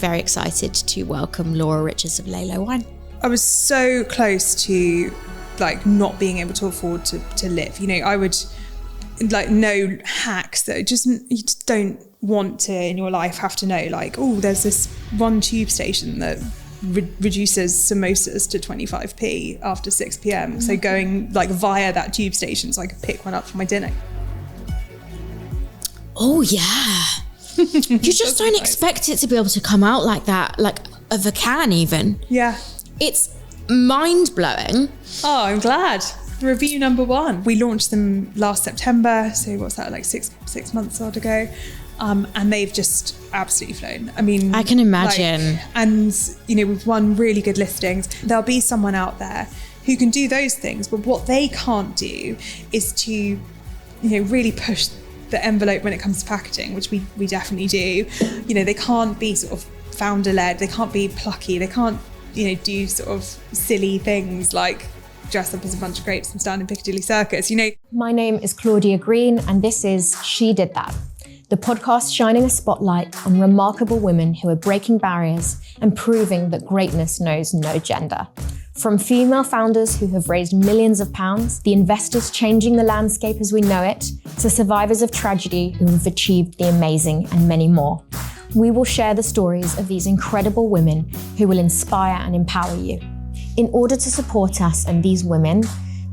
very excited to welcome Laura Richards of Laylo Wine. I was so close to like not being able to afford to live. You know, I would like know hacks that you just don't want to in your life have to know. Like, oh, there's this one tube station that reduces samosas to 25p after 6 p.m. So going like via that tube station so I could pick one up for my dinner. Oh yeah. You just don't expect it to be able to come out like that, like of a can even. Yeah. It's mind-blowing. Oh, I'm glad. Review number 1. We launched them last September, so what's that, like six months odd ago. And they've just absolutely flown. I mean, I can imagine. And, you know, we've won really good listings. There'll be someone out there who can do those things, but what they can't do is to, you know, really push the envelope when it comes to packaging, which we definitely do. You know, they can't be sort of founder-led, they can't be plucky, they can't, you know, do sort of silly things like dress up as a bunch of grapes and stand in Piccadilly Circus, you know. My name is Claudia Green, and this is She Did That, the podcast shining a spotlight on remarkable women who are breaking barriers and proving that greatness knows no gender. From female founders who have raised millions of pounds, the investors changing the landscape as we know it, to survivors of tragedy who have achieved the amazing, and many more. We will share the stories of these incredible women who will inspire and empower you. In order to support us and these women,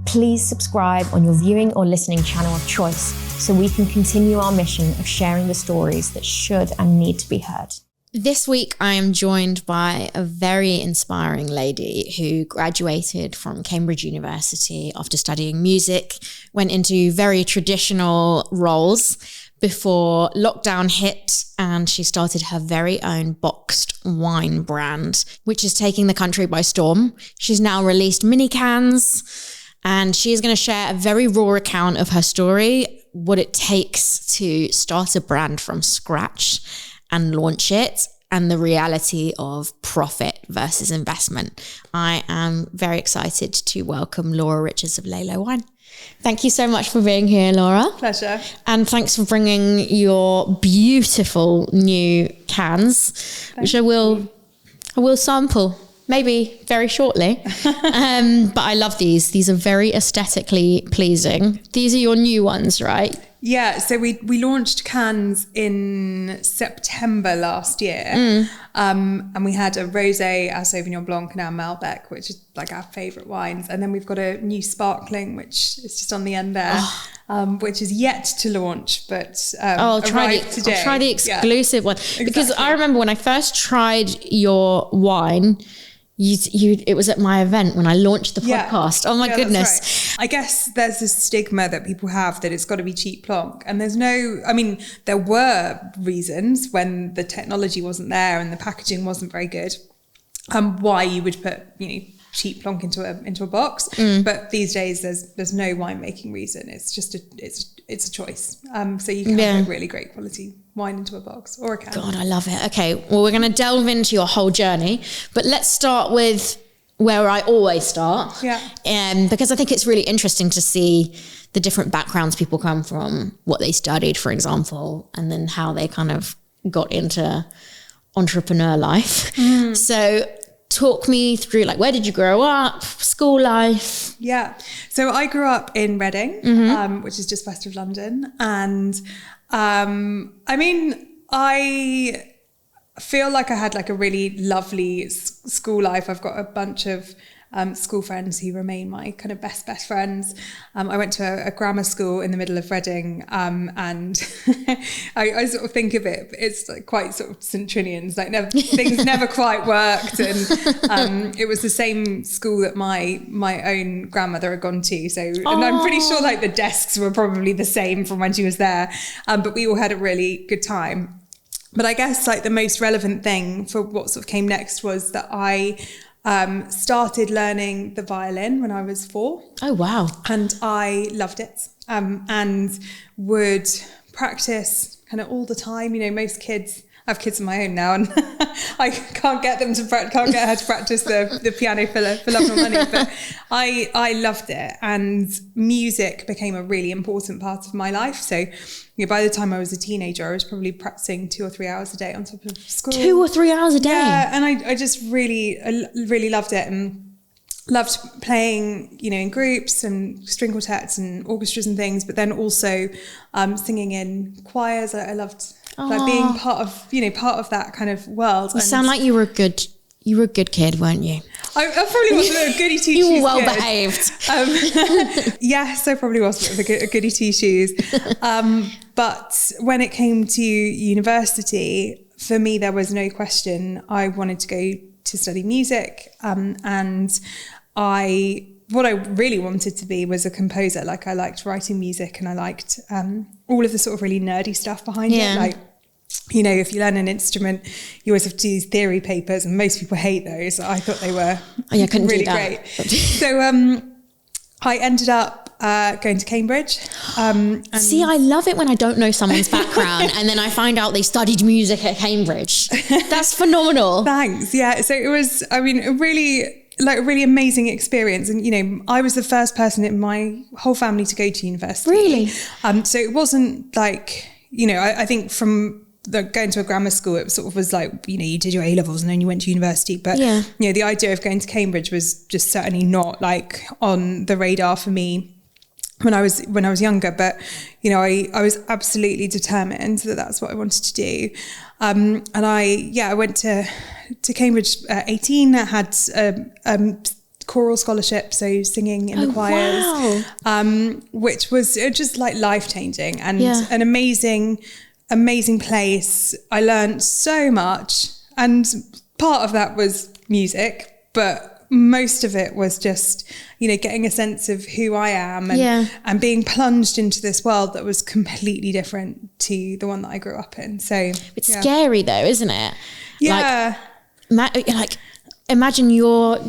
please subscribe on your viewing or listening channel of choice so we can continue our mission of sharing the stories that should and need to be heard. This week, I am joined by a very inspiring lady who graduated from Cambridge University after studying music, went into very traditional roles before lockdown hit, and she started her very own boxed wine brand, which is taking the country by storm. She's now released mini cans, and she is going to share a very raw account of her story, what it takes to start a brand from scratch and launch it, and the reality of profit versus investment. I am very excited to welcome Laura Richards of Laylo Wine. Thank you so much for being here, Laura. Pleasure. And thanks for bringing your beautiful new cans, which I will sample maybe very shortly. But I love these. These are very aesthetically pleasing. These are your new ones, right? Yeah, so we launched cans in September last year, and we had a rosé, a Sauvignon Blanc, and a Malbec, which is like our favourite wines, and then we've got a new sparkling, which is just on the end there, which is yet to launch, but I'll try the exclusive one, because I remember when I first tried your wine. It was at my event when I launched the podcast. Oh my goodness. That's right. I guess there's this stigma that people have that it's got to be cheap plonk. And there's no, I mean, there were reasons when the technology wasn't there and the packaging wasn't very good, why you would put, you know, cheap plonk into a box. But these days there's no winemaking reason. It's just it's a choice. So you can put really great quality wine into a box or a can. God, I love it. Okay, well, we're going to delve into your whole journey, but let's start with where I always start. Yeah. Because I think it's really interesting to see the different backgrounds people come from, what they studied, for example, and then how they kind of got into entrepreneur life. So talk me through, like, where did you grow up, school life? Yeah. So I grew up in Reading, which is just west of London. And I mean, I feel like I had like a really lovely school life. I've got a bunch of school friends who remain my kind of best friends. I went to a grammar school in the middle of Reading, and I sort of think of it, it's like quite sort of St. Trinian's, like things never quite worked, and it was the same school that my own grandmother had gone to, so and I'm pretty sure like the desks were probably the same from when she was there, but we all had a really good time. But I guess like the most relevant thing for what sort of came next was that I started learning the violin when I was 4. Oh, wow. And I loved it, and would practice kind of all the time. You know, most kids, I have kids of my own now, and I can't get her to practice the piano for love nor money. But I loved it, and music became a really important part of my life. So by the time I was a teenager, I was probably practicing 2 or 3 hours a day on top of school. 2 or 3 hours a day? Yeah, and I just really loved it, and loved playing, in groups and string quartets and orchestras and things, but then also singing in choirs. I loved being part of that kind of world. You sound like you were a good kid, weren't you? I probably wasn't a goody two shoes. You were well behaved. Yes, I probably was a goody two shoes. But when it came to university, for me, there was no question. I wanted to go to study music, and what I really wanted to be was a composer. Like, I liked writing music, and I liked all of the sort of really nerdy stuff behind it. Like, if you learn an instrument, you always have to do these theory papers, and most people hate those. I thought they were really great. So I ended up going to Cambridge. See, I love it when I don't know someone's background and then I find out they studied music at Cambridge. That's phenomenal. Thanks. Yeah. So it was, a really amazing experience. And, I was the first person in my whole family to go to university. Really? So it wasn't like, I think from going to a grammar school, it sort of was like, you did your A-levels and then you went to university. But, the idea of going to Cambridge was just certainly not like on the radar for me when I was younger. But, I was absolutely determined that that's what I wanted to do. And I went to Cambridge at 18. I had a choral scholarship, so singing in the choirs, which was just like life-changing and an amazing place. I learned so much, and part of that was music, but most of it was just, getting a sense of who I am and being plunged into this world that was completely different to the one that I grew up in. So it's scary though, isn't it? Yeah. Like imagine your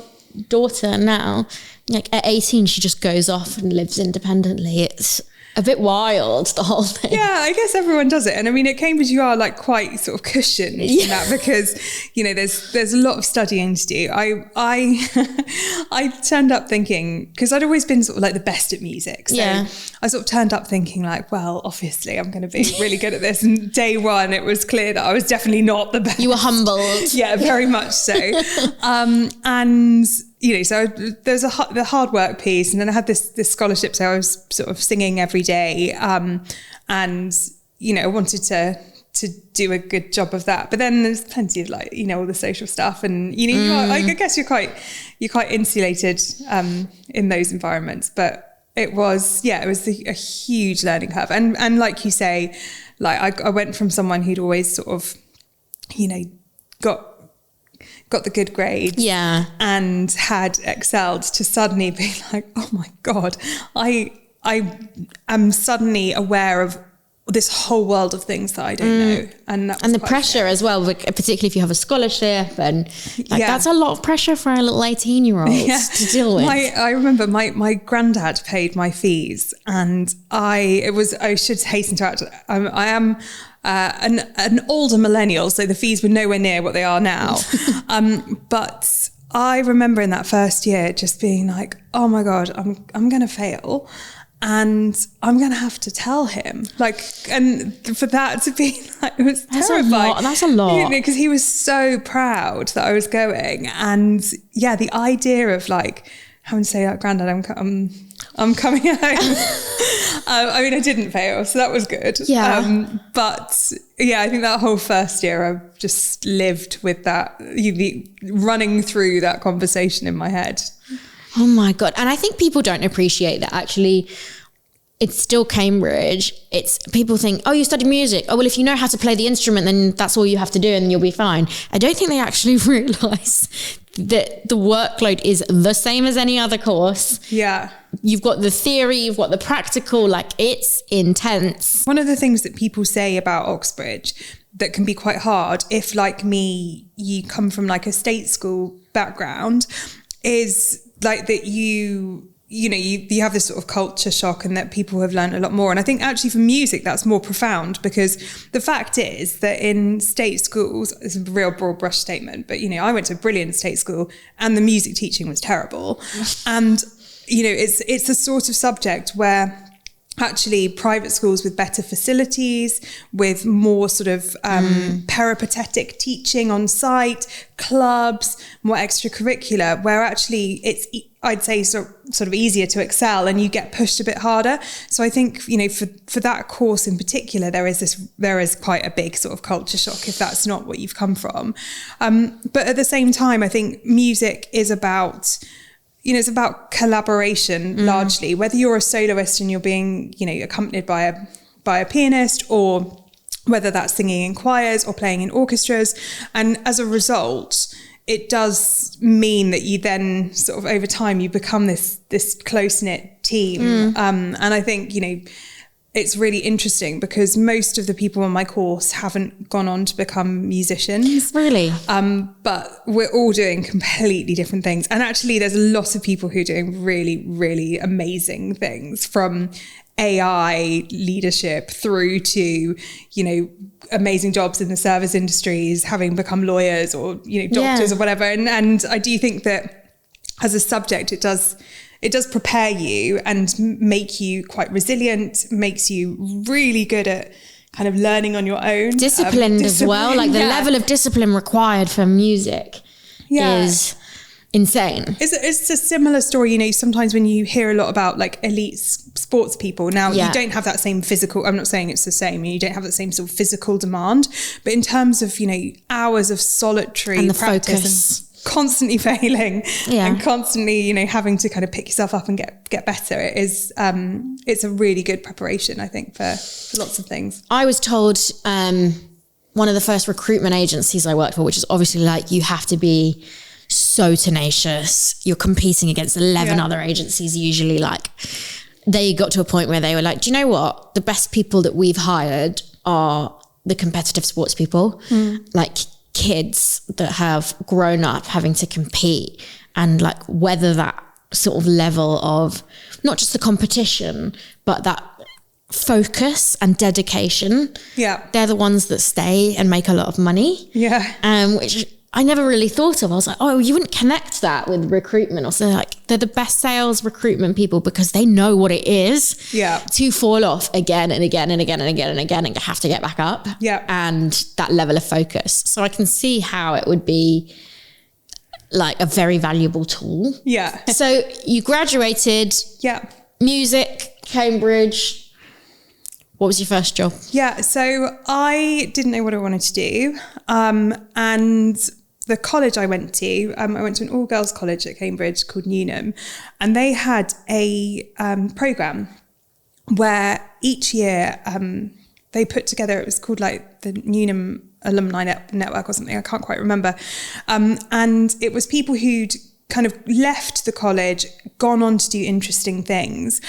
daughter now, like at 18, she just goes off and lives independently. It's a bit wild, the whole thing. Yeah, I guess everyone does it. And I mean, at Cambridge, you are like quite sort of cushioned in that, because, there's a lot of studying to do. I turned up thinking, because I'd always been sort of like the best at music. So I sort of turned up thinking like, well, obviously I'm going to be really good at this. And day one, it was clear that I was definitely not the best. You were humbled. Yeah, very much so. And so there's the hard work piece, and then I had this scholarship, so I was sort of singing every day, and I wanted to do a good job of that. But then there's plenty of all the social stuff, and I guess you're quite insulated in those environments. But it was a huge learning curve, and like you say, like I went from someone who'd always sort of got the good grades and had excelled, to suddenly be like, oh my God, I am suddenly aware of this whole world of things that I don't know. And the pressure scary as well, particularly if you have a scholarship, and that's a lot of pressure for a little 18-year-old to deal with. I remember my granddad paid my fees, and I should hasten to add, I am an older millennial, so the fees were nowhere near what they are now. But I remember in that first year just being like, oh my God, I'm going to fail. And I'm going to have to tell him, and for that to be like, it was terrifying. That's a lot. Because he was so proud that I was going. And the idea of having to say, Granddad, I'm coming home. I didn't fail, so that was good. But I think that whole first year, I just lived with that, running through that conversation in my head. Oh my God. And I think people don't appreciate that actually. It's still Cambridge. It's people think, oh, you study music. Oh, well, if you know how to play the instrument, then that's all you have to do and you'll be fine. I don't think they actually realise that the workload is the same as any other course. Yeah. You've got the theory, you've got the practical, it's intense. One of the things that people say about Oxbridge that can be quite hard, if like me, you come from a state school background, is that you you have this sort of culture shock, and that people have learned a lot more. And I think actually for music, that's more profound, because the fact is that in state schools, it's a real broad brush statement, but, I went to a brilliant state school and the music teaching was terrible. And, it's the sort of subject where actually private schools with better facilities, with more sort of peripatetic teaching on site, clubs, more extracurricular, where actually it's, I'd say, sort of easier to excel and you get pushed a bit harder. So I think, for that course in particular, there is quite a big sort of culture shock if that's not what you've come from. But at the same time, I think music is about, it's about collaboration largely, whether you're a soloist and you're being, accompanied by a pianist, or whether that's singing in choirs or playing in orchestras. And as a result, it does mean that you then sort of over time, you become this close-knit team. And I think, it's really interesting because most of the people on my course haven't gone on to become musicians. Really? But we're all doing completely different things. And actually there's a lot of people who are doing really, really amazing things, from AI leadership through to, amazing jobs in the service industries, having become lawyers or, doctors or whatever. And I do think that as a subject, it does prepare you and make you quite resilient, makes you really good at kind of learning on your own. Disciplined as well. Like the level of discipline required for music is insane. It's a similar story, sometimes when you hear a lot about like elite sports people. Now, you don't have that same physical, I'm not saying it's the same, you don't have the same sort of physical demand, but in terms of, hours of solitary and the practice focus. And constantly failing and constantly, having to kind of pick yourself up and get better. It is, it's a really good preparation, I think, for lots of things. I was told one of the first recruitment agencies I worked for, which is obviously like, you have to be so tenacious. You're competing against 11 other agencies usually. Like, they got to a point where they were like, do you know what? The best people that we've hired are the competitive sports people. Like, kids that have grown up having to compete, and like whether that sort of level of not just the competition, but that focus and dedication. They're the ones that stay and make a lot of money. Which I never really thought of. I was like, oh, you wouldn't connect that with recruitment. Or so like, they're the best sales recruitment people because they know what it is to fall off again and again and again and again and again and have to get back up. And that level of focus. So I can see how it would be like a very valuable tool. So you graduated. Music, Cambridge. What was your first job? So I didn't know what I wanted to do. And the college I went to an all-girls college at Cambridge called Newnham, and they had a programme where each year they put together, it was called like the Newnham Alumni Network or something, I can't quite remember. And it was people who'd kind of left the college, gone on to do interesting things.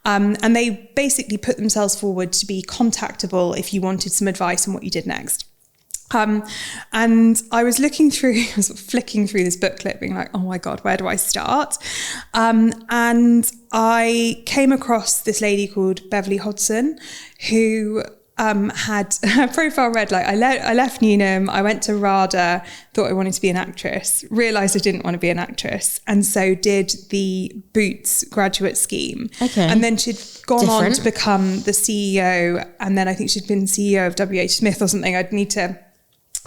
And they basically put themselves forward to be contactable if you wanted some advice on what you did next. And I was flicking through this booklet being like, oh my God, where do I start? And I came across this lady called Beverly Hodson, who had her profile read like, I left Newnham, I went to RADA, thought I wanted to be an actress, realised I didn't want to be an actress, and so did the Boots graduate scheme. And then she'd gone on to become the CEO, and then I think she'd been CEO of WH Smith or something. I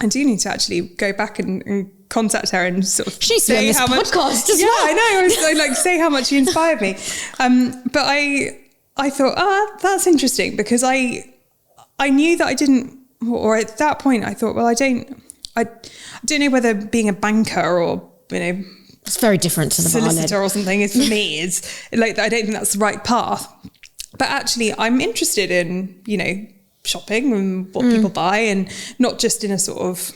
do need to actually go back and contact her and sort of say how much podcast as well. I know. I like say how much she inspired me. But I thought, that's interesting, because I knew that I didn't, or at that point I thought, well, I don't know whether being a banker or, it's very different to the solicitor or something is for me. It's like, I don't think that's the right path. But actually I'm interested in, shopping and what people buy, and not just in a sort of,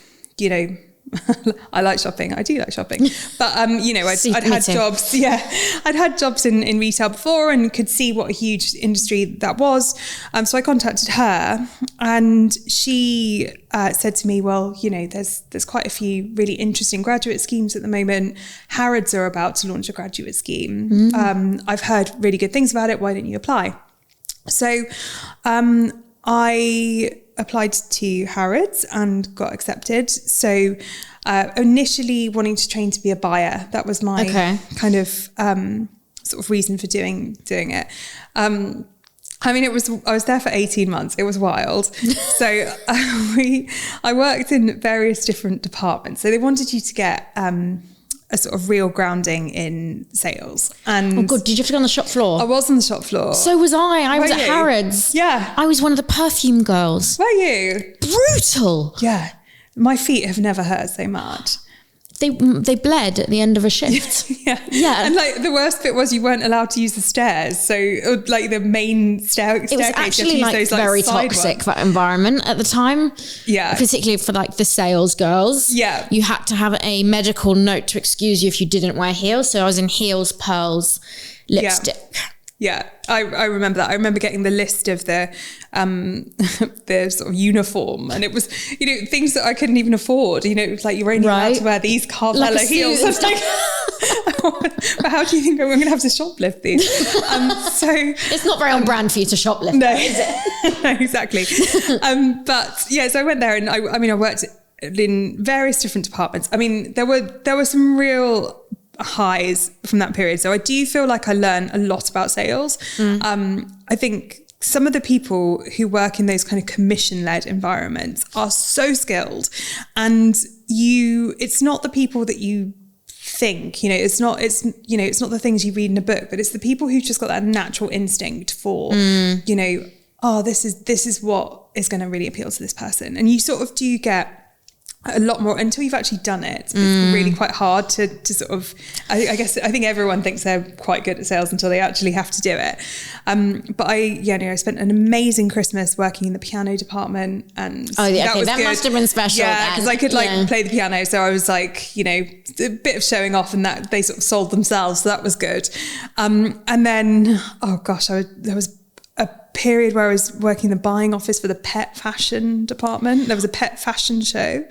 I like shopping. I do like shopping. But, you know, I'd had jobs. Yeah. I'd had jobs in retail before and could see what a huge industry that was. So I contacted her, and she said to me, well, you know, there's quite a few really interesting graduate schemes at the moment. Harrods are about to launch a graduate scheme. I've heard really good things about it. Why don't you apply? So I applied to Harrods and got accepted. So initially wanting to train to be a buyer, that was my kind of sort of reason for doing it. I mean, I was there for 18 months. It was wild. So I worked in various different departments. So they wanted you to get a sort of real grounding in sales. And oh God, did you have to go on the shop floor? I was on the shop floor. So was I. I was at Harrods. Yeah. I was one of the perfume girls. Were you? Brutal. Yeah. My feet have never hurt so much. They bled at the end of a shift. Yeah. And like the worst bit was you weren't allowed to use the stairs. So like the main staircase. It was actually like those, very toxic, that environment at the time. Yeah. Particularly for like the sales girls. Yeah. You had to have a medical note to excuse you if you didn't wear heels. So I was in heels, pearls, lipstick. Yeah, I remember that. I remember getting the list of the sort of uniform, and it was, you know, things that I couldn't even afford. You know, it was like you're only allowed to wear these Carvella heels. I was like, but how do you think I'm going to have to shoplift these? So it's not very on brand for you to shoplift, no, is it? No, exactly. But yeah, so I went there, and I worked in various different departments. I mean, there were some real highs from that period. So I do feel like I learned a lot about sales. I think some of the people who work in those kind of commission-led environments are so skilled, and it's not the people that you think, you know, it's not the things you read in a book, but it's the people who've just got that natural instinct for, you know, oh, this is what is going to really appeal to this person. And you sort of do get a lot more until you've actually done it. It's really quite hard to sort of, I think everyone thinks they're quite good at sales until they actually have to do it. But I spent an amazing Christmas working in the piano department, and that must have been special. Yeah, because I could play the piano, so I was like, you know, a bit of showing off, and that they sort of sold themselves, so that was good. And then, oh gosh, there was a period where I was working in the buying office for the pet fashion department. There was a pet fashion show,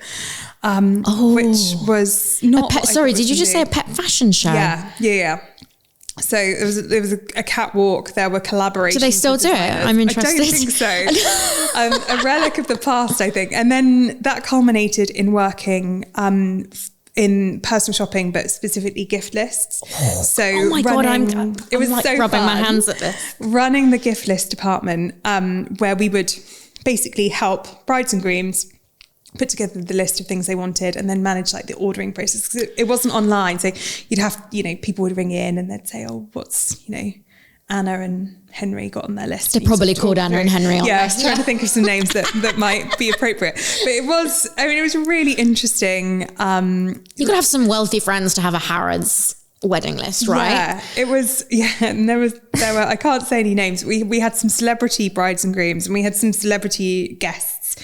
which was not. Did you just say a pet fashion show? Yeah. So there was a catwalk. There were collaborations. Do they still do it? I'm interested. I don't think so. A relic of the past, I think. And then that culminated in working in personal shopping, but specifically gift lists. So oh my God, it was like so rubbing fun my hands at this. Running the gift list department, where we would basically help brides and grooms put together the list of things they wanted, and then manage like the ordering process. 'Cause it wasn't online, so you'd have, you know, people would ring in and they'd say, oh, what's, you know, Anna and Henry got on their list. They're probably called Anna and Henry on I was trying to think of some names that might be appropriate. But it was really interesting. You could have some wealthy friends to have a Harrods wedding list, right? Yeah, it was, and there were, I can't say any names. We had some celebrity brides and grooms, and we had some celebrity guests.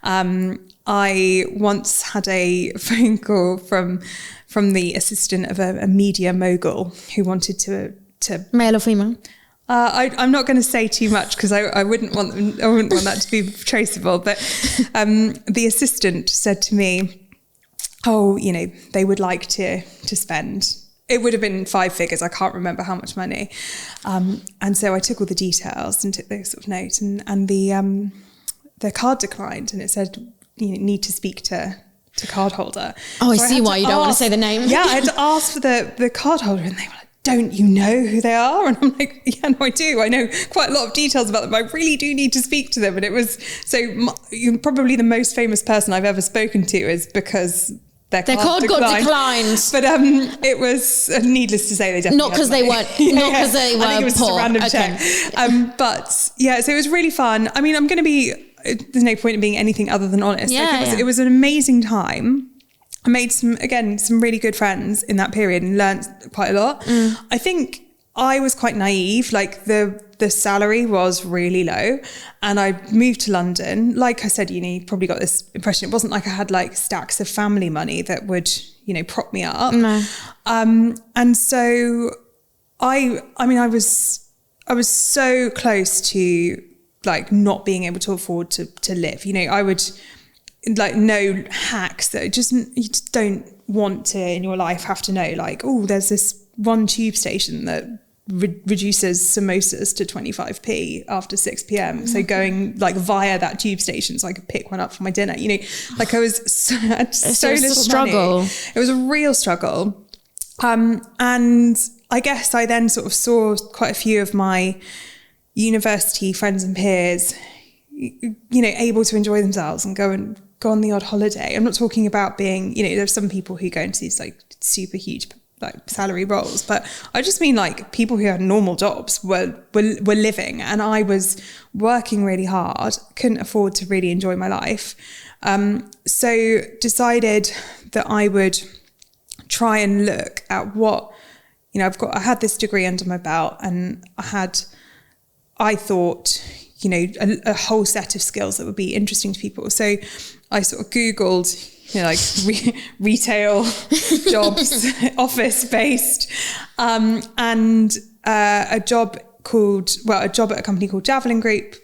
I once had a phone call from the assistant of a media mogul who wanted to male or female? I'm not going to say too much because I wouldn't want that to be traceable. But the assistant said to me, "Oh, you know, they would like to spend." It would have been 5 figures. I can't remember how much money. And so I took all the details and took those sort of notes, and the card declined, and it said, you need to speak to cardholder. Oh, so I see why you don't want to say the name. Yeah, I had to ask for the cardholder, and they were like, don't you know who they are? And I'm like, yeah, no, I do. I know quite a lot of details about them. I really do need to speak to them. And it was, probably the most famous person I've ever spoken to is because their card got declined. But it was needless to say, they definitely not because they weren't, not because they were I think it was poor. Just a random check. But yeah, so it was really fun. I mean, I'm going to be, there's no point in being anything other than honest. It was an amazing time. I made some really good friends in that period and learned quite a lot. I think I was quite naive. Like the salary was really low, and I moved to London. Like I said, you probably got this impression. It wasn't like I had like stacks of family money that would, prop me up. No. And so I was so close to like not being able to afford to live. I would like know hacks that you just don't want to in your life have to know. Like, oh, there's this one tube station that reduces samosas to 25p after 6 p.m. So going like via that tube station so I could pick one up for my dinner. Like I was so little struggle. money. It was a real struggle. And I guess I then sort of saw quite a few of my university friends and peers, able to enjoy themselves and go on the odd holiday. I'm not talking about being, there's some people who go into these like super huge like salary roles, but I just mean like people who had normal jobs were living, and I was working really hard, couldn't afford to really enjoy my life. So decided that I would try and look at what, I had this degree under my belt, and I thought, a whole set of skills that would be interesting to people. So I sort of Googled, retail jobs, office-based, and a job at a company called Javelin Group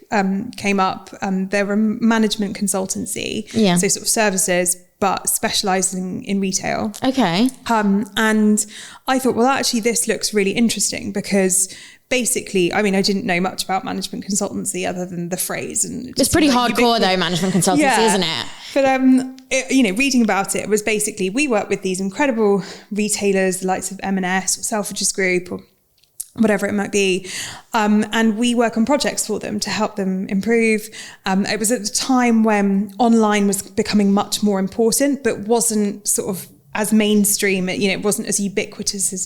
came up. They're a management consultancy, so sort of services, but specialising in retail. Okay. And I thought, well, actually, this looks really interesting because basically, I didn't know much about management consultancy other than the phrase. And it's pretty hardcore though, management consultancy, isn't it? But, reading about it was basically, we work with these incredible retailers, the likes of M&S or Selfridges Group or whatever it might be. And we work on projects for them to help them improve. It was at the time when online was becoming much more important, but wasn't sort of as mainstream, it wasn't as ubiquitous as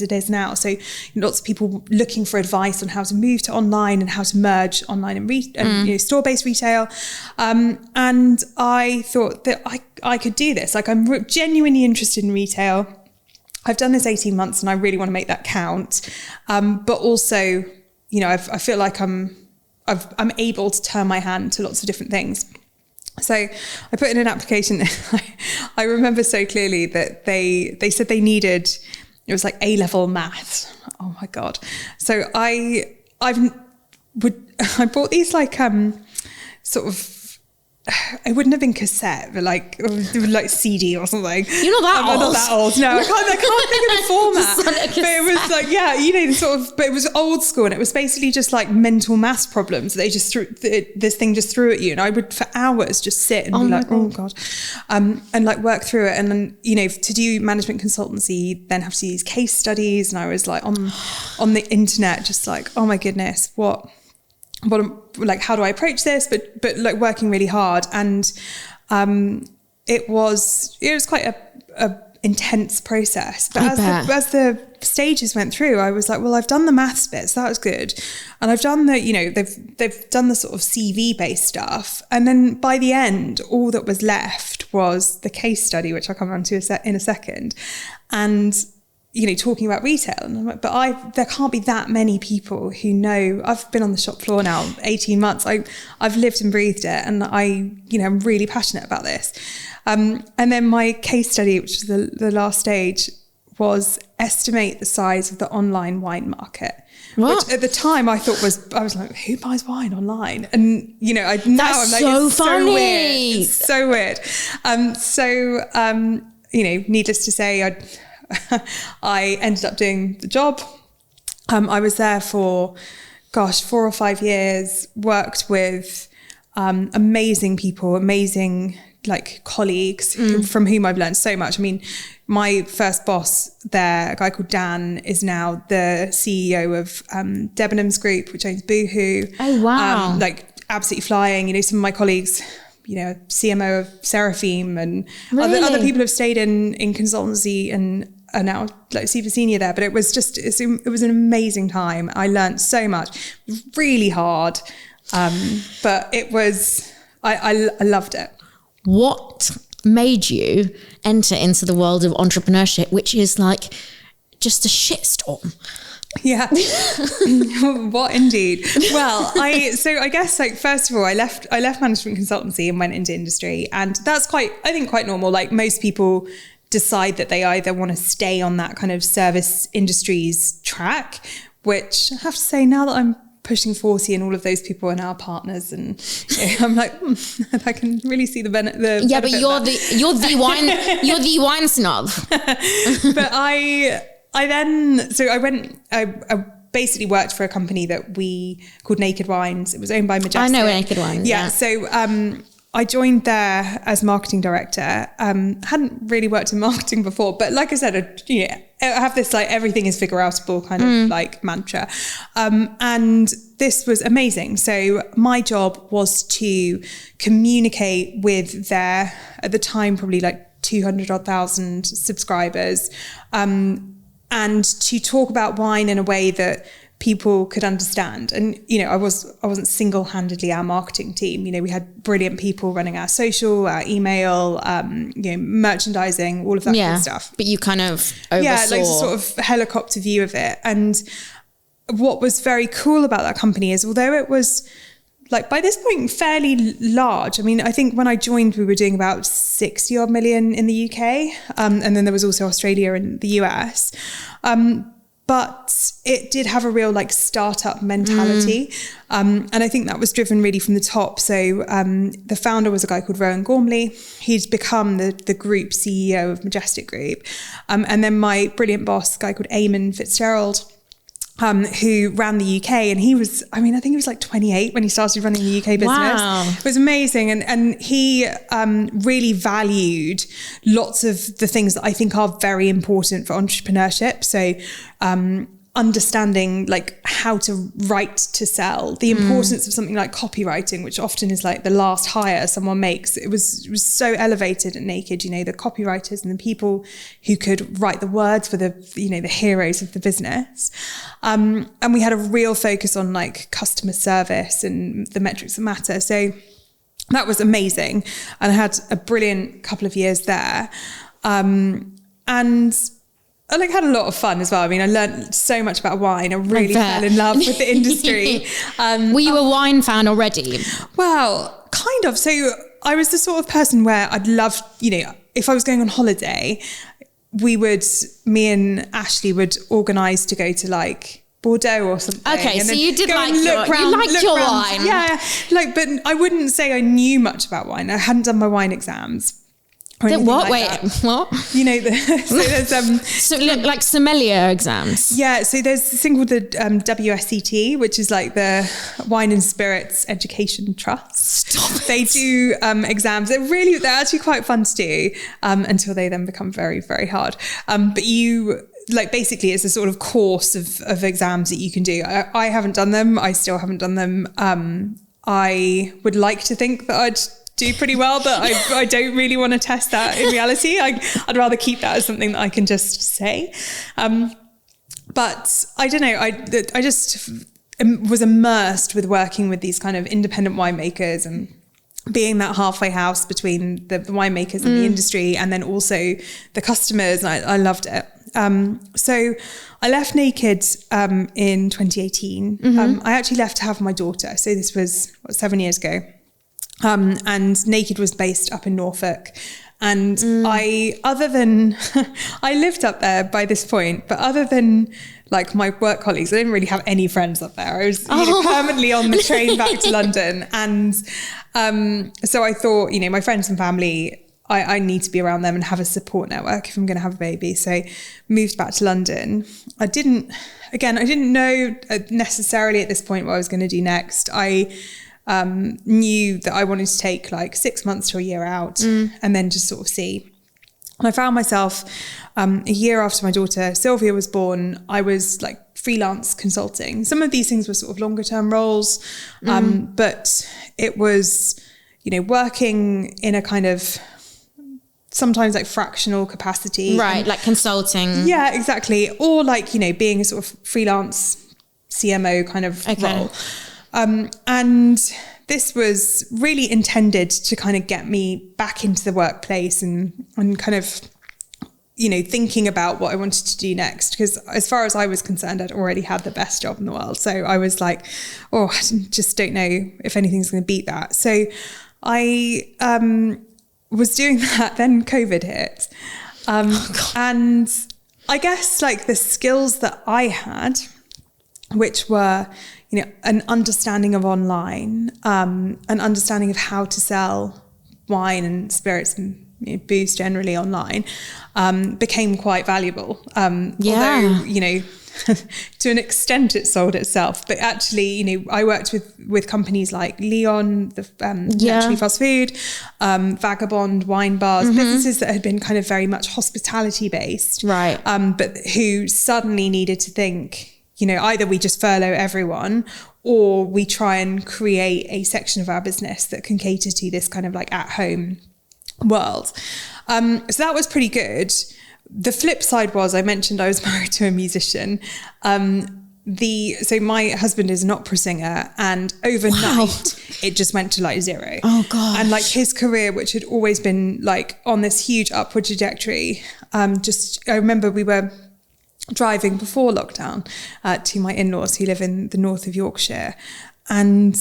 it is now. So lots of people looking for advice on how to move to online and how to merge online and store-based retail. And I thought that I could do this. Like, I'm genuinely interested in retail. I've done this 18 months and I really want to make that count. But also, I feel like I'm able to turn my hand to lots of different things. So I put in an application. I remember so clearly that they said they needed, it was like A-level maths. Oh my God. So I bought these like sort of, it wouldn't have been cassette, but like CD or something. You're not that old. I'm not that old. No, I can't think of the format. But it was like, but it was old school, and it was basically just like mental maths problems. They just threw this thing just threw at you, and I would for hours just sit and be like, God. Oh God, and like work through it. And then to do management consultancy, then have to do these case studies, and I was like on the internet, just like, oh my goodness, what like, how do I approach this? But like working really hard. And it was quite a intense process. But as the stages went through, I was like, well, I've done the maths bits, that was good. And I've done they've done the sort of CV based stuff. And then by the end, all that was left was the case study, which I'll come on to in a second. And talking about retail, and I'm like, but there can't be that many people who know. I've been on the shop floor now 18 months. I've lived and breathed it, and I'm really passionate about this. And then my case study, which is the last stage, was estimate the size of the online wine market. What? Which at the time I was like, who buys wine online? And I'm like, so it's funny. so weird. It's so weird. Needless to say, I ended up doing the job. I was there for, 4 or 5 years, worked with amazing people, amazing like colleagues from whom I've learned so much. My first boss there, a guy called Dan, is now the CEO of Debenhams Group, which owns Boohoo. Oh, wow. Like absolutely flying. Some of my colleagues, CMO of Seraphim, and other people have stayed in consultancy and are now like super senior there. But it was an amazing time. I learned so much. It was really hard, but it was, I loved it. What made you enter into the world of entrepreneurship, which is like just a shitstorm? Yeah. What indeed? Well, I guess like first of all, I left management consultancy and went into industry, and that's quite normal. Like most people decide that they either want to stay on that kind of service industries track, which I have to say now that I'm pushing 40 and all of those people are now partners, and I'm like, I can really see the benefit. Yeah, but you're the wine snob. But I basically worked for a company that we called Naked Wines. It was owned by Majestic. I know Naked Wines. Yeah. So I joined there as marketing director. Hadn't really worked in marketing before, but like I said, I have this like everything is figure outable kind of like mantra. And this was amazing. So my job was to communicate with their, at the time, probably like 200,000 subscribers, and to talk about wine in a way that people could understand. And, I wasn't single-handedly our marketing team. We had brilliant people running our social, our email, merchandising, all of that kind of stuff. But you kind of oversaw. Yeah, like sort of helicopter view of it. And what was very cool about that company is, although it was like by this point fairly large. I mean, I think when I joined, we were doing about 60 odd million in the UK. And then there was also Australia and the US. But it did have a real like startup mentality. And I think that was driven really from the top. So the founder was a guy called Rowan Gormley. He'd become the group CEO of Majestic Group. And then my brilliant boss, a guy called Eamon Fitzgerald, who ran the UK, and he was, I think he was like 28 when he started running the UK business. Wow. It was amazing. And he really valued lots of the things that I think are very important for entrepreneurship. So understanding like how to write to sell, the importance of something like copywriting, which often is like the last hire someone makes. It was so elevated at Naked, the copywriters and the people who could write the words for the heroes of the business. And we had a real focus on like customer service and the metrics that matter. So that was amazing. And I had a brilliant couple of years there. And I had a lot of fun as well. I learned so much about wine. I really fell in love with the industry. Were you a wine fan already? Well, kind of. So I was the sort of person where I'd love, if I was going on holiday, me and Ashley would organise to go to like Bordeaux or something. Okay, so you did like your wine. Yeah, but I wouldn't say I knew much about wine. I hadn't done my wine exams. What? Like Wait, that. what? So there's like sommelier exams. Yeah, so there's this thing called the WSET, which is like the Wine and Spirits Education Trust. Stop it. They do exams. They're actually quite fun to do until they then become very, very hard. But you basically it's a sort of course of exams that you can do. I haven't done them. I still haven't done them. I would like to think that I'd do pretty well, but I don't really want to test that in reality. I'd rather keep that as something that I can just say. But I don't know, I just was immersed with working with these kind of independent winemakers and being that halfway house between the winemakers and the industry, and then also the customers. And I loved it. So I left Naked in 2018. I actually left to have my daughter. So this was 7 years ago. And Naked was based up in Norfolk. And I lived up there by this point, but other than like my work colleagues, I didn't really have any friends up there. I was permanently on the train back to London. And so I thought, my friends and family, I need to be around them and have a support network if I'm going to have a baby. So moved back to London. I didn't know necessarily at this point what I was going to do next. I knew that I wanted to take like 6 months to a year out and then just sort of see. And I found myself a year after my daughter Sylvia was born, I was like freelance consulting. Some of these things were sort of longer term roles, but it was, working in a kind of sometimes like fractional capacity. Right, like consulting. Yeah, exactly. Or like, being a sort of freelance CMO kind of role. And this was really intended to kind of get me back into the workplace and kind of, thinking about what I wanted to do next, because as far as I was concerned, I'd already had the best job in the world. So I was like, I just don't know if anything's going to beat that. So I was doing that, then COVID hit. And I guess like the skills that I had, which were, an understanding of online, an understanding of how to sell wine and spirits and booze generally online, became quite valuable. Although, to an extent it sold itself, but actually, I worked with companies like Leon, naturally fast food, Vagabond, wine bars, businesses that had been kind of very much hospitality based, right? But who suddenly needed to think, either we just furlough everyone, or we try and create a section of our business that can cater to this kind of like at home world. So that was pretty good. The flip side was, I mentioned I was married to a musician. So my husband is an opera singer, and overnight it just went to like zero. Oh God. And like his career, which had always been like on this huge upward trajectory, I remember we were driving before lockdown to my in-laws who live in the north of Yorkshire, and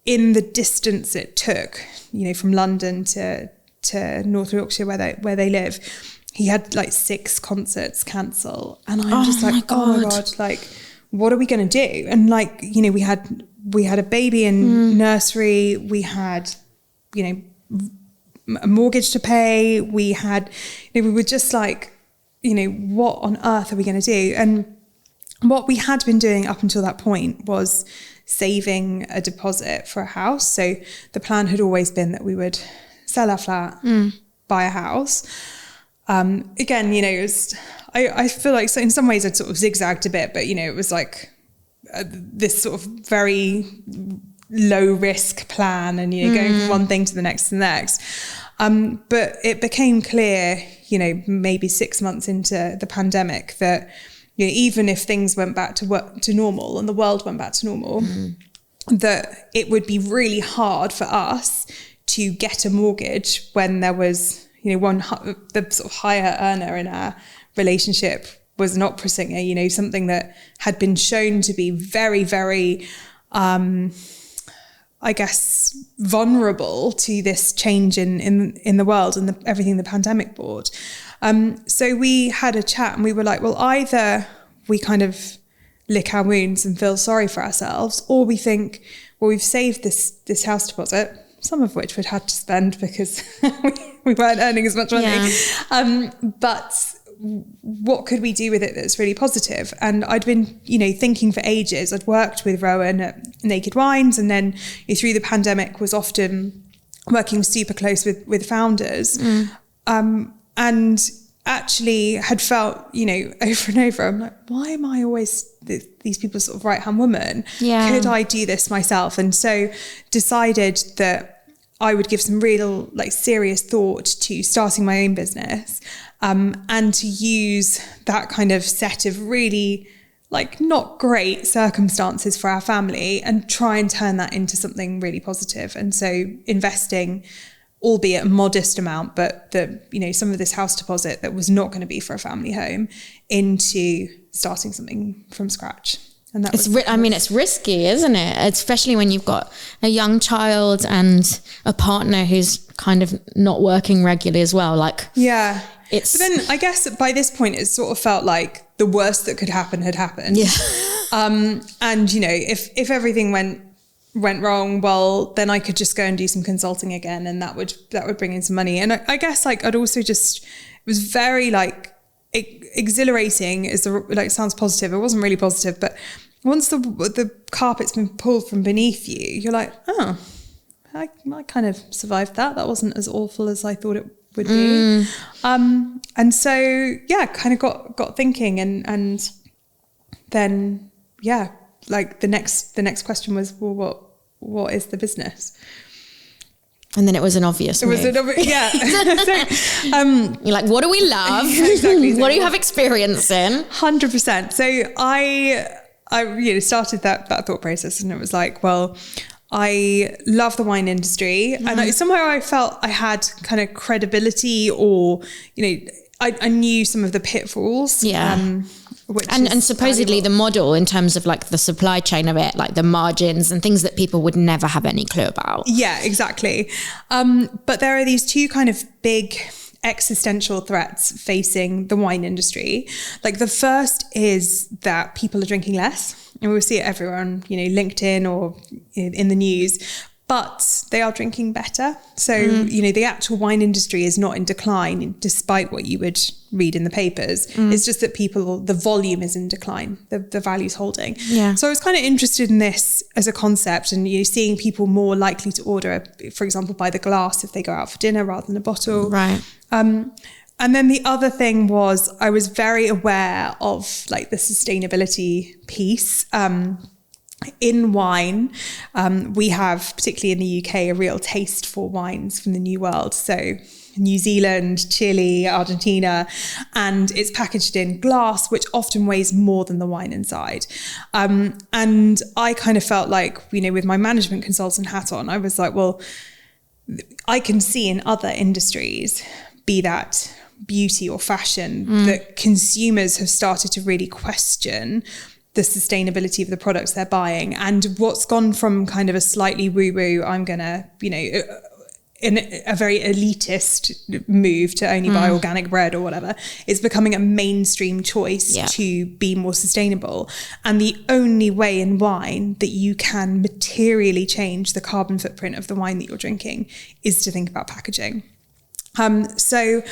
in the distance it took, from London to North Yorkshire where they live, he had like 6 concerts cancel, and I'm just like, oh my God, like what are we going to do? And like, we had a baby in nursery, we had, a mortgage to pay, we had, we were just like, what on earth are we going to do? And what we had been doing up until that point was saving a deposit for a house. So the plan had always been that we would sell our flat, buy a house. Again, it was, I feel like so in some ways I'd sort of zigzagged a bit, but, it was like this sort of very low risk plan and, going from one thing to the next. But it became clear, maybe 6 months into the pandemic that, even if things went back to normal and the world went back to normal, that it would be really hard for us to get a mortgage when there was, the sort of higher earner in our relationship was an opera singer, something that had been shown to be very, very, I guess, vulnerable to this change in the world and everything the pandemic brought. So we had a chat and we were like, well, either we kind of lick our wounds and feel sorry for ourselves, or we think, well, we've saved this house deposit, some of which we'd had to spend because we weren't earning as much money. Yeah. But what could we do with it that's really positive? And I'd been, thinking for ages. I'd worked with Rowan at Naked Wines, and then through the pandemic was often working super close with founders. And actually had felt, over and over, I'm like, why am I always these people's sort of right-hand woman? Yeah. Could I do this myself? And so decided that I would give some real, like, serious thought to starting my own business, and to use that kind of set of really, like, not great circumstances for our family and try and turn that into something really positive. And so investing, albeit a modest amount, but some of this house deposit that was not going to be for a family home, into starting something from scratch. And that it's risky, isn't it? Especially when you've got a young child and a partner who's kind of not working regularly as well. Like, yeah. But then I guess by this point it sort of felt like the worst that could happen had happened. Yeah. And if everything went wrong, well, then I could just go and do some consulting again, and that would bring in some money. And I guess like I'd also just, it was very like exhilarating, sounds positive. It wasn't really positive, but once the carpet's been pulled from beneath you, you're like, oh, I kind of survived that. That wasn't as awful as I thought it would be. And so yeah, kind of got thinking, and then yeah, like the next question was, well, what is the business? And then it was an obvious move. Yeah. You're like, what do we love? Exactly. What do you have experience in? 100%. So I started that thought process, and it was like, well, I love the wine industry, and somewhere I felt I had kind of credibility, or I knew some of the pitfalls. Yeah. Which and supposedly valuable. the model in terms of like the supply chain of it, like the margins and things that people would never have any clue about. Yeah, exactly. But there are these two kind of big existential threats facing the wine industry. Like the first is that people are drinking less, and we see it everywhere on, LinkedIn or in the news. But they are drinking better. So, the actual wine industry is not in decline, despite what you would read in the papers. It's just that the volume is in decline, the value's holding. Yeah. So I was kind of interested in this as a concept, and seeing people more likely to order, for example, by the glass if they go out for dinner rather than a bottle. Right. And then the other thing was I was very aware of like the sustainability piece. In wine, we have, particularly in the UK, a real taste for wines from the New World. So New Zealand, Chile, Argentina, and it's packaged in glass, which often weighs more than the wine inside. And I kind of felt like, with my management consultant hat on, I was like, well, I can see in other industries, be that beauty or fashion, that consumers have started to really question the sustainability of the products they're buying. And what's gone from kind of a slightly woo-woo, I'm going to, in a very elitist move to only buy organic bread or whatever, it's becoming a mainstream choice to be more sustainable. And the only way in wine that you can materially change the carbon footprint of the wine that you're drinking is to think about packaging. So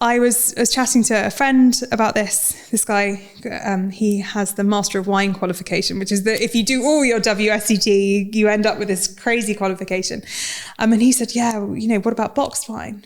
I was chatting to a friend about this guy, he has the Master of Wine qualification, which is that if you do all your WSET, you end up with this crazy qualification. And he said, yeah, what about boxed wine?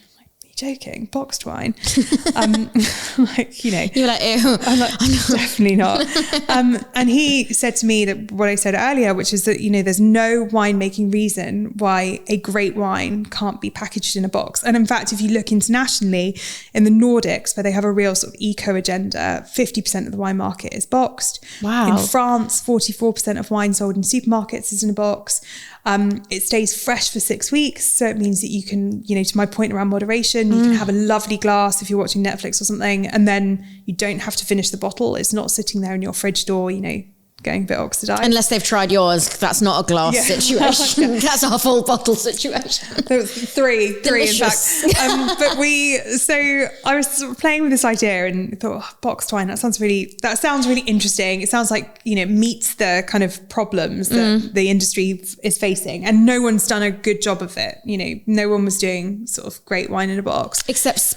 Joking, boxed wine. You're like, ew. I'm like, definitely not. And he said to me that what I said earlier, which is that, there's no winemaking reason why a great wine can't be packaged in a box. And in fact, if you look internationally in the Nordics, where they have a real sort of eco agenda, 50% of the wine market is boxed. Wow. In France, 44% of wine sold in supermarkets is in a box. It stays fresh for 6 weeks. So it means that you can, to my point around moderation, you can have a lovely glass if you're watching Netflix or something, and then you don't have to finish the bottle. It's not sitting there in your fridge door, going a bit oxidized. Unless they've tried yours, that's not a glass situation. That's a full bottle situation. There was three in fact. But I was sort of playing with this idea and thought, boxed wine, that sounds really interesting. It sounds like, it meets the kind of problems that the industry is facing, and no one's done a good job of it. No one was doing sort of great wine in a box. Except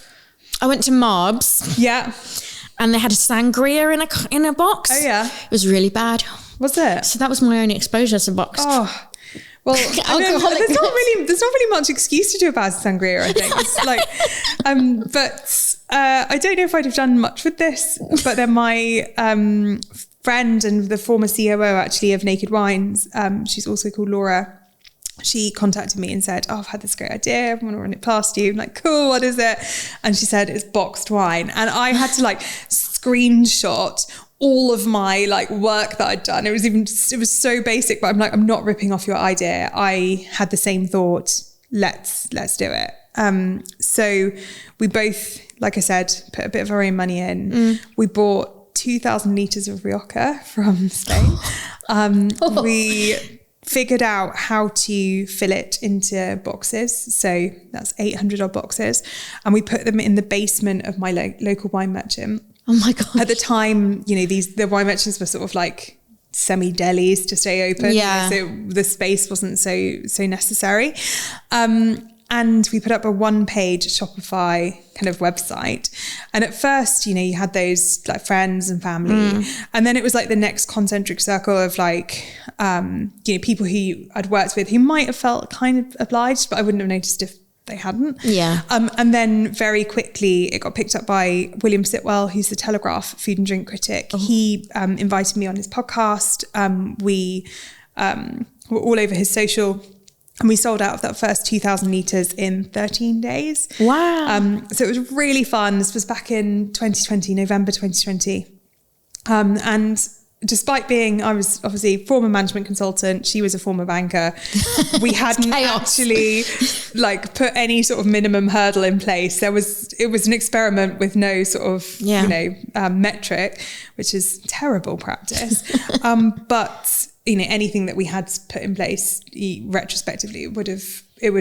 I went to Marbs. Yeah. And they had a sangria in a box. Oh yeah. It was really bad. Was it? So that was my only exposure to boxed. Oh. Well, there's not really much excuse to do a bad sangria, I think. It's like, I don't know if I'd have done much with this, but then my friend and the former COO actually of Naked Wines, she's also called Laura. She contacted me and said, I've had this great idea. I want to run it past you. I'm like, cool, what is it? And she said, it's boxed wine. And I had to screenshot all of my work that I'd done. It was so basic, but I'm like, I'm not ripping off your idea. I had the same thought. Let's do it. So we both, like I said, put a bit of our own money in. We bought 2,000 litres of Rioja from Spain. We figured out how to fill it into boxes. So that's 800 odd boxes. And we put them in the basement of my local wine merchant. Oh my God. At the time, the wine merchants were sort of like semi-delis to stay open. Yeah. So the space wasn't so necessary. And we put up a one-page Shopify kind of website. And at first, you had those friends and family. And then it was the next concentric circle of people who I'd worked with who might have felt kind of obliged, but I wouldn't have noticed if they hadn't. Yeah. And then very quickly it got picked up by William Sitwell, who's the Telegraph food and drink critic. Oh. He invited me on his podcast. We were all over his social. And we sold out of that first 2,000 litres in 13 days. Wow. So it was really fun. This was back in 2020, November 2020. And despite being, I was obviously a former management consultant, she was a former banker, we hadn't actually like put any sort of minimum hurdle in place. It was an experiment with no sort of, metric, which is terrible practice. But, anything that we had put in place retrospectively, it would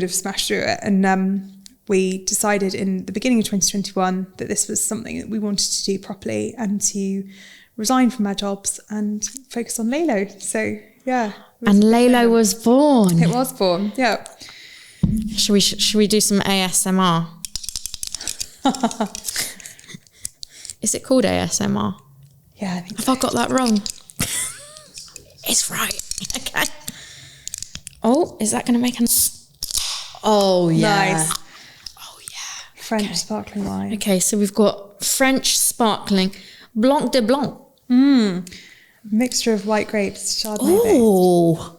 have smashed through it. And we decided in the beginning of 2021 that this was something that we wanted to do properly and to resign from our jobs and focus on Laylo. So yeah. And Laylo was born. It was born, yeah. Should we do some ASMR? Is it called ASMR? Yeah, I think Have I got that wrong? It's right. Okay. Oh, is that going to make a... Oh, yeah. Nice. Oh, yeah. French sparkling wine. Okay, so we've got French sparkling Blanc de Blanc. Mixture of white grapes, Chardonnay. Oh.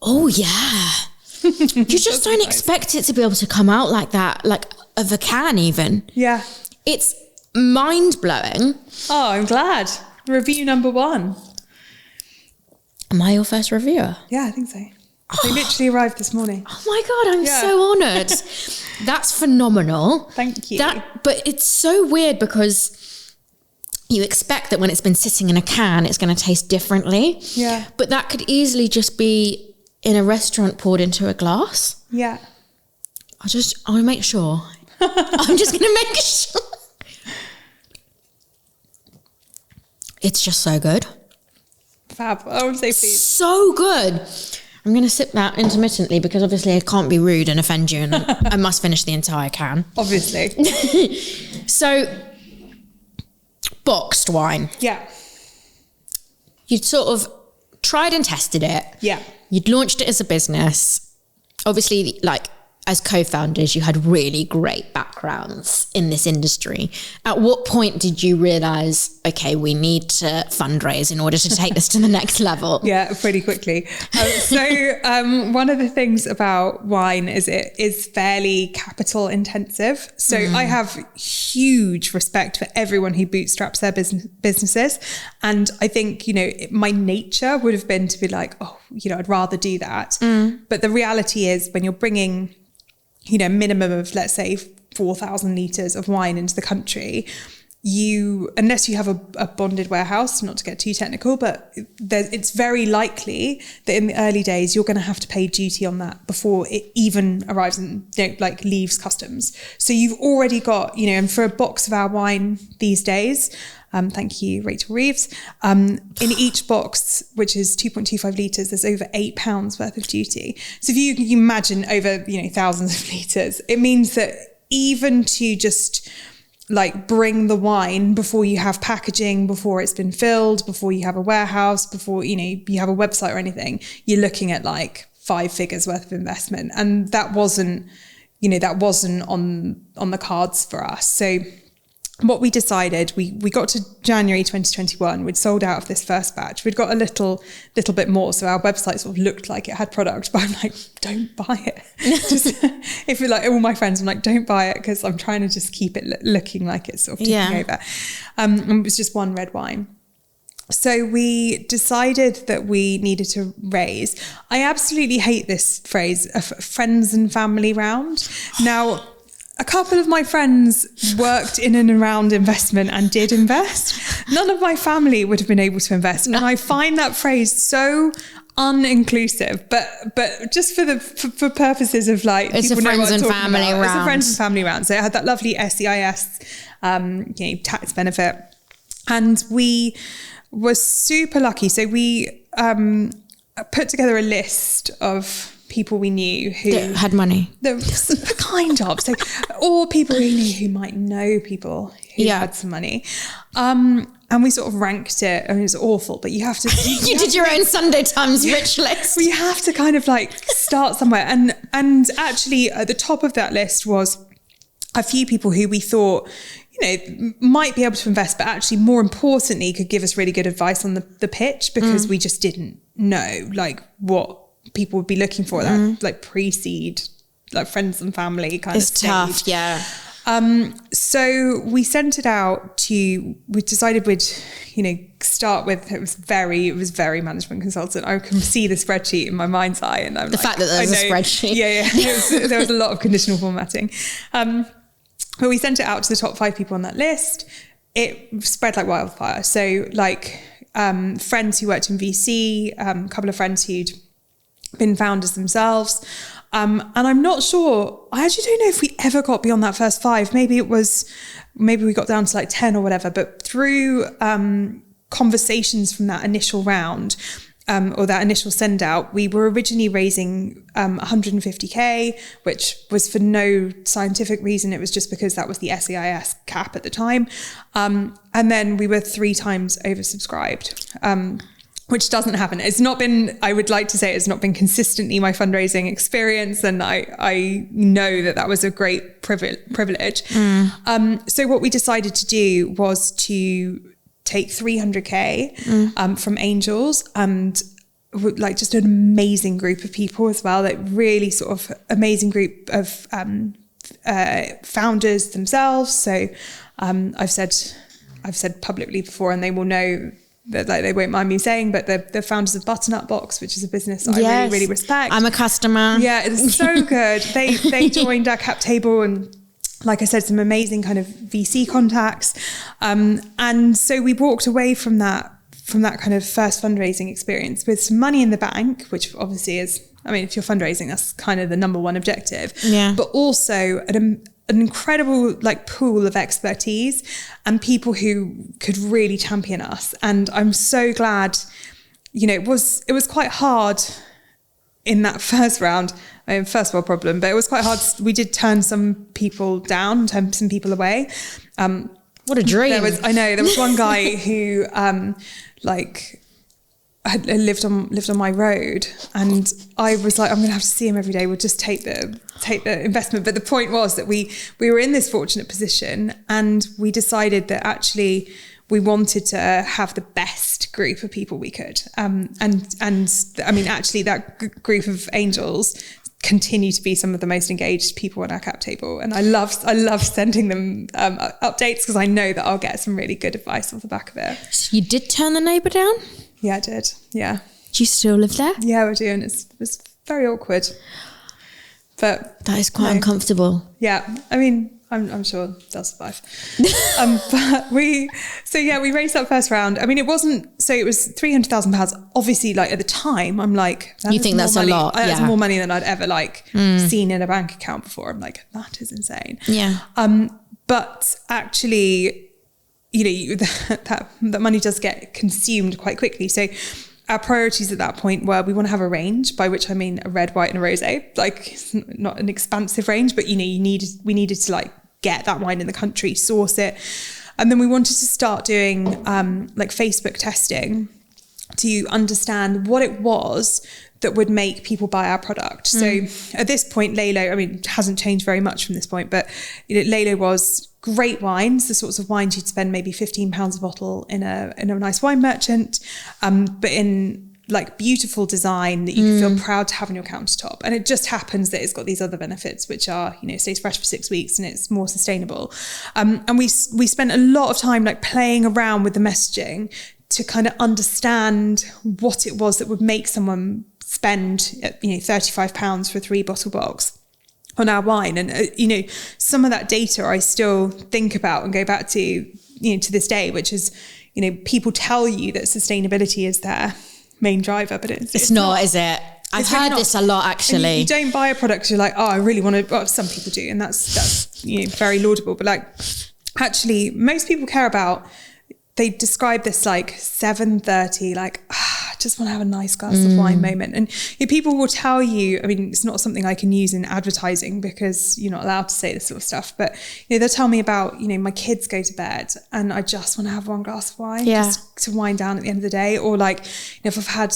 Oh, yeah. You just don't expect it to be able to come out like that, like of a can even. Yeah. It's mind-blowing. Oh, I'm glad. Review number 1. Am I your first reviewer? Yeah, I think so. They literally arrived this morning. Oh my God, I'm so honoured. That's phenomenal. Thank you. But it's so weird because you expect that when it's been sitting in a can, it's going to taste differently. Yeah. But that could easily just be in a restaurant poured into a glass. Yeah. I'll make sure. I'm just going to make sure. It's just so good. Fab. I would say please. So good. I'm going to sip that intermittently because obviously I can't be rude and offend you and I must finish the entire can. Obviously. So, boxed wine. Yeah. You'd sort of tried and tested it. Yeah. You'd launched it as a business. Obviously, like, as co-founders, you had really great backgrounds in this industry. At what point did you realize, okay, we need to fundraise in order to take this to the next level? Yeah, pretty quickly. One of the things about wine is it is fairly capital intensive. So I have huge respect for everyone who bootstraps their businesses. And I think, my nature would have been to be like, I'd rather do that. But the reality is when you're bringing minimum of, let's say, 4,000 litres of wine into the country, unless you have a bonded warehouse, not to get too technical, but it's very likely that in the early days, you're going to have to pay duty on that before it even arrives and leaves customs. So you've already got, and for a box of our wine these days, thank you, Rachel Reeves. In each box, which is 2.25 litres, there's over £8 worth of duty. So if you imagine over, thousands of litres, it means that even to just bring the wine before you have packaging, before it's been filled, before you have a warehouse, before, you have a website or anything, you're looking at 5 figures worth of investment. And that wasn't on the cards for us. So what we decided, we got to January 2021, we'd sold out of this first batch. We'd got a little bit more. So our website sort of looked like it had product, but I'm like, don't buy it. Just, if you're all my friends, I'm like, don't buy it because I'm trying to just keep it looking like it's sort of ticking over. And it was just one red wine. So we decided that we needed to raise. I absolutely hate this phrase, a friends and family round. Now, a couple of my friends worked in and around investment and did invest. None of my family would have been able to invest. And I find that phrase so uninclusive, but just for purposes of it's a friends and family round. It's a friends and family round. So it had that lovely SEIS, tax benefit. And we were super lucky. So we put together a list of people we knew who that had money, kind of, so, or people we knew who might know people who had some money, and we sort of ranked it. I mean, it was awful, but you have to. You did your own Sunday Times rich list. We have to kind of start somewhere, and actually at the top of that list was a few people who we thought might be able to invest, but actually more importantly could give us really good advice on the pitch, because we just didn't know what people would be looking for, that pre-seed, friends and family kind of stage. It's tough, yeah. So we sent it out we decided we'd, start with, it was very management consultant. I can see the spreadsheet in my mind's eye, and I'm the fact that there's a spreadsheet. Yeah. There was a lot of conditional formatting. But we sent it out to the top 5 people on that list. It spread like wildfire. So friends who worked in VC, a couple of friends who'd been founders themselves. And I'm not sure, I actually don't know if we ever got beyond that first 5. Maybe we got down to like 10 or whatever, but through conversations from that initial round, or that initial send out, we were originally raising 150k, which was for no scientific reason. It was just because that was the SEIS cap at the time. And then we were 3 times oversubscribed. Which doesn't happen. It's not been, I would like to say it's not been consistently my fundraising experience. And I know that was a great privilege. So what we decided to do was to take 300k from angels, and like just an amazing group of people as well, like really sort of amazing group of founders themselves. So I've said publicly before, and they will know that, like, they won't mind me saying, but the founders of Butternut Box, which is a business that I really respect. I'm a customer. Yeah, it's so good. They joined our cap table, and like I said, some amazing kind of VC contacts. And so we walked away from that kind of first fundraising experience with some money in the bank, which obviously is, I mean, if you're fundraising, that's kind of the number one objective. Yeah. But also an incredible like pool of expertise and people who could really champion us. And I'm so glad, it was quite hard in that first round. I mean, first world problem, but it was quite hard. We did turn some people down, turn some people away. What a dream. There was one guy who had lived on my road, and I was like, I'm going to have to see him every day. We'll just take the investment. But the point was that we were in this fortunate position, and we decided that actually we wanted to have the best group of people we could. And I mean, actually that group of angels continue to be some of the most engaged people on our cap table. And I love sending them updates, because I know that I'll get some really good advice off the back of it. So you did turn the neighbour down? Yeah, I did. Yeah. Do you still live there? Yeah, we do. And it was very awkward. But that is quite uncomfortable. Yeah. I mean, I'm sure they'll survive. But we raised that first round. I mean, it was £300,000. Obviously, like at the time, I'm like, you think that's a lot? That's more money than I'd ever seen in a bank account before. I'm like, that is insane. Yeah. But actually, that money does get consumed quite quickly. So our priorities at that point were, we want to have a range, by which I mean a red, white and a rosé, like not an expansive range, but we needed to like get that wine in the country, source it. And then we wanted to start doing like Facebook testing to understand what it was that would make people buy our product. So at this point, Laylo, I mean, it hasn't changed very much from this point, but Laylo was great wines, the sorts of wines you'd spend maybe £15 a bottle in a nice wine merchant, but in like beautiful design that you can feel proud to have on your countertop. And it just happens that it's got these other benefits, which are, it stays fresh for 6 weeks and it's more sustainable. And we spent a lot of time like playing around with the messaging to kind of understand what it was that would make someone spend, £35 for a 3-bottle box on our wine. And, some of that data I still think about and go back to, to this day, which is, people tell you that sustainability is their main driver, but it's not, is it? I've heard this a lot, actually. You don't buy a product, you're like, oh, I really want to, well, some people do, and that's very laudable, but like, actually, most people care about, they describe this like 7:30, like, I just want to have a nice glass of wine moment. And people will tell you, I mean, it's not something I can use in advertising because you're not allowed to say this sort of stuff, but they'll tell me about, my kids go to bed and I just want to have one glass of wine just to wind down at the end of the day. Or like, if I've had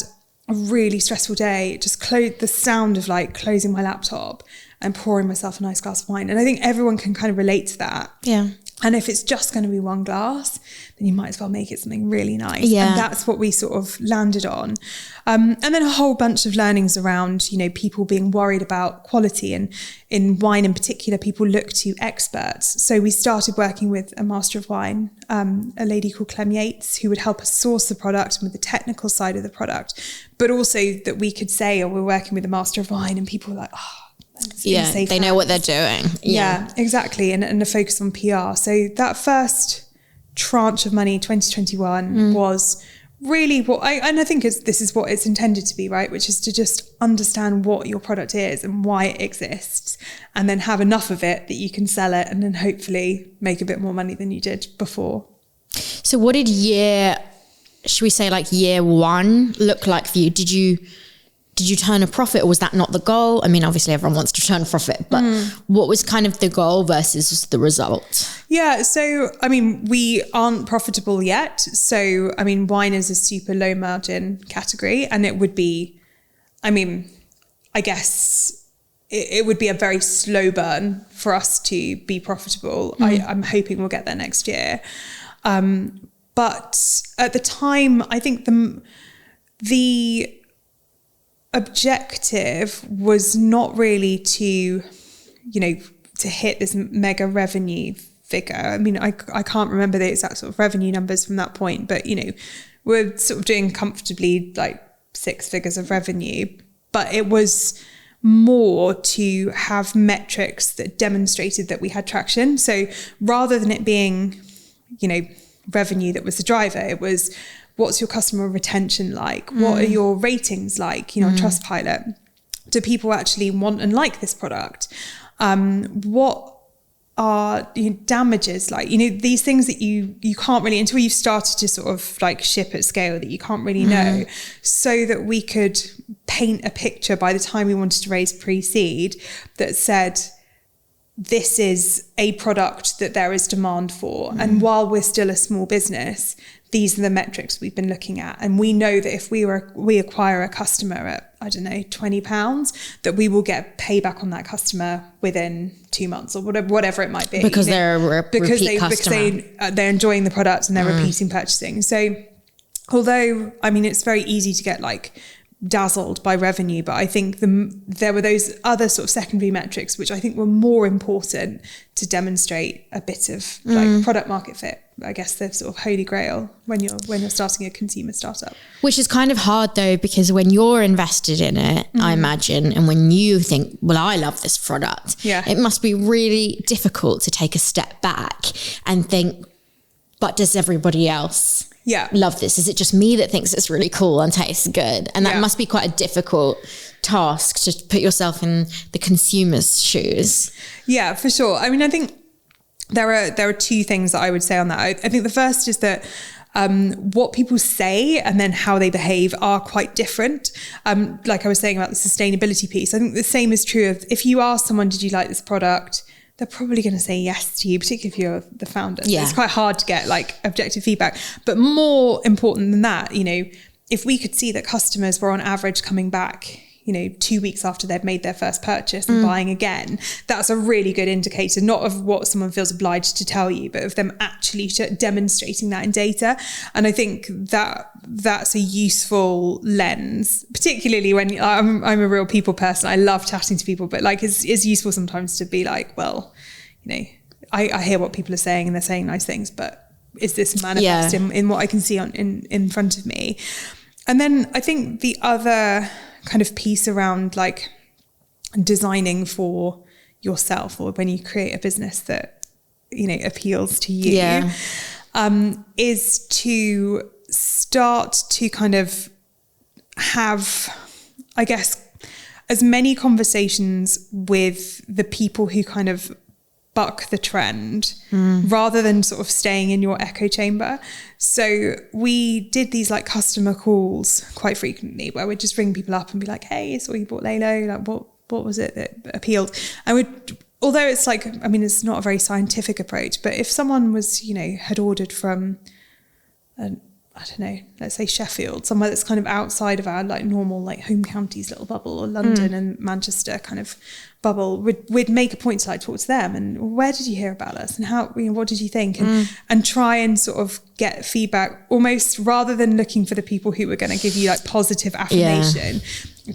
a really stressful day, just the sound of like closing my laptop and pouring myself a nice glass of wine. And I think everyone can kind of relate to that. Yeah. And if it's just going to be one glass, then you might as well make it something really nice. Yeah. And that's what we sort of landed on. And then a whole bunch of learnings around, people being worried about quality. And in wine in particular, people look to experts. So we started working with a master of wine, a lady called Clem Yates, who would help us source the product and with the technical side of the product. But also that we could say, we're working with a master of wine, and people were like, yeah, they know what they're doing. Yeah, exactly. And the focus on PR. So that first tranche of money, 2021, was really I think this is what it's intended to be, right? Which is to just understand what your product is and why it exists, and then have enough of it that you can sell it and then hopefully make a bit more money than you did before. So what did year one look like for you? Did you turn a profit, or was that not the goal? I mean, obviously everyone wants to turn a profit, but what was kind of the goal versus the result? Yeah. So, I mean, we aren't profitable yet. So, I mean, wine is a super low margin category, and it would be, I guess it would be a very slow burn for us to be profitable. I'm hoping we'll get there next year. But at the time, I think the objective was not really to hit this mega revenue figure. I mean, I can't remember the exact sort of revenue numbers from that point, but we're sort of doing comfortably like 6 figures of revenue, but it was more to have metrics that demonstrated that we had traction. So rather than it being, revenue that was the driver, it was, what's your customer retention like? What are your ratings like, on Trustpilot? Do people actually want and like this product? What are damages like? These things that you can't really, until you've started to sort of like ship at scale, that you can't really know. So that we could paint a picture by the time we wanted to raise pre-seed that said, this is a product that there is demand for. And while we're still a small business, these are the metrics we've been looking at. And we know that if we acquire a customer at, I don't know, £20, that we will get payback on that customer within 2 months or whatever it might be. Because they're a repeat customer. Because they're enjoying the product and they're repeating purchasing. So although, it's very easy to get like dazzled by revenue, but I think there were those other sort of secondary metrics which I think were more important to demonstrate a bit of like product market fit. I guess the sort of holy grail when you're starting a consumer startup. Which is kind of hard though, because when you're invested in it, I imagine, and when you think, well, I love this product, it must be really difficult to take a step back and think, but does everybody else love this? Is it just me that thinks it's really cool and tastes good? And that must be quite a difficult task to put yourself in the consumer's shoes. Yeah, for sure. I think there are 2 things that I would say on that. I think the first is that what people say and then how they behave are quite different. Like I was saying about the sustainability piece, I think the same is true of if you ask someone, did you like this product? They're probably going to say yes to you, particularly if you're the founder. Yeah. It's quite hard to get like objective feedback. But more important than that, if we could see that customers were on average coming back, 2 weeks after they've made their first purchase and buying again, that's a really good indicator, not of what someone feels obliged to tell you, but of them actually demonstrating that in data. And I think that's a useful lens, particularly when I'm a real people person. I love chatting to people, but like it's useful sometimes to be like, well, I hear what people are saying and they're saying nice things, but is this manifest in what I can see in front of me? And then I think the other kind of piece around like designing for yourself, or when you create a business that appeals to you, is to start to kind of have, I guess, as many conversations with the people who kind of buck the trend rather than sort of staying in your echo chamber. So we did these like customer calls quite frequently where we'd just ring people up and be like, hey, I saw you bought Laylo, like what was it that appealed? And although it's like, it's not a very scientific approach, but if someone was, had ordered from I don't know, let's say Sheffield, somewhere that's kind of outside of our like normal like home counties little bubble, or London and Manchester kind of bubble, we'd make a point to like talk to them and where did you hear about us and how, what did you think, and try and sort of get feedback, almost rather than looking for the people who were going to give you like positive affirmation,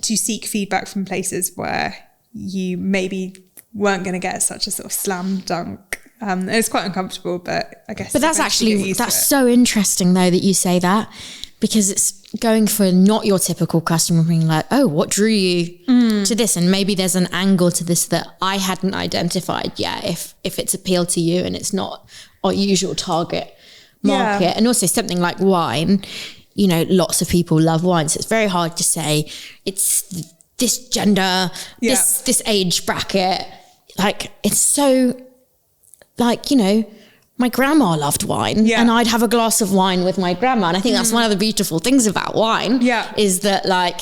to seek feedback from places where you maybe weren't going to get such a sort of slam dunk. It's quite uncomfortable, but I guess. But that's actually, that's so interesting though that you say that, because it's going for not your typical customer being like, oh, what drew you to this? And maybe there's an angle to this that I hadn't identified yet, if it's appealed to you and it's not our usual target market. Yeah. And also something like wine, you know, lots of people love wine. So it's very hard to say it's this gender, this age bracket. Like, it's so... Like, you know, my grandma loved wine and I'd have a glass of wine with my grandma. And I think that's one of the beautiful things about wine is that like,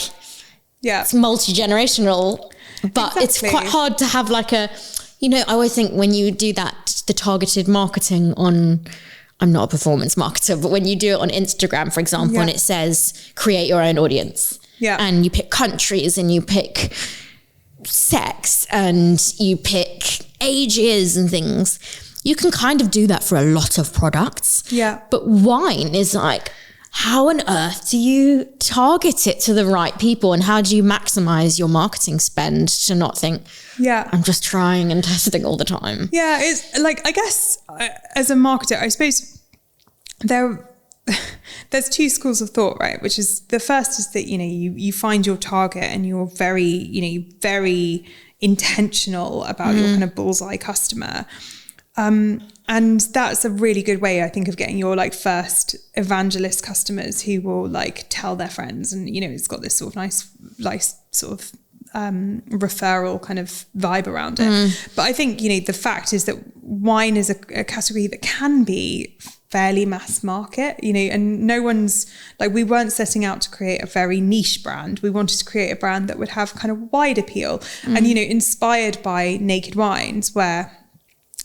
it's multi-generational, but it's quite hard to have like a, you know, I always think when you do that, the targeted marketing on, I'm not a performance marketer, but when you do it on Instagram, for example, and it says, create your own audience and you pick countries and you pick sex and you pick ages and things, you can kind of do that for a lot of products. Yeah. But wine is like, how on earth do you target it to the right people, and how do you maximize your marketing spend to not think, I'm just trying and testing all the time? Yeah, it's like, I guess as a marketer, I suppose there's two schools of thought, right? Which is, the first is that, you know, you find your target and you're very intentional about your kind of bullseye customer. And that's a really good way, I think, of getting your like first evangelist customers who will like tell their friends, and, you know, it's got this sort of nice sort of referral kind of vibe around it. But I think, you know, the fact is that wine is a category that can be fairly mass market, you know, and no one's like, we weren't setting out to create a very niche brand. We wanted to create a brand that would have kind of wide appeal and, you know, inspired by Naked Wines, where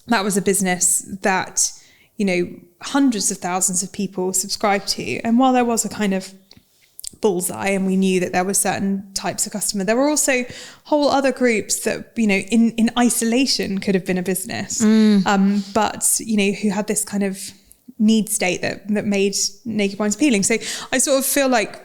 that was a business that, you know, hundreds of thousands of people subscribed to. And while there was a kind of bullseye and we knew that there were certain types of customer, there were also whole other groups that, you know, in isolation could have been a business, but, you know, who had this kind of need state that made Naked Wines appealing. So I sort of feel like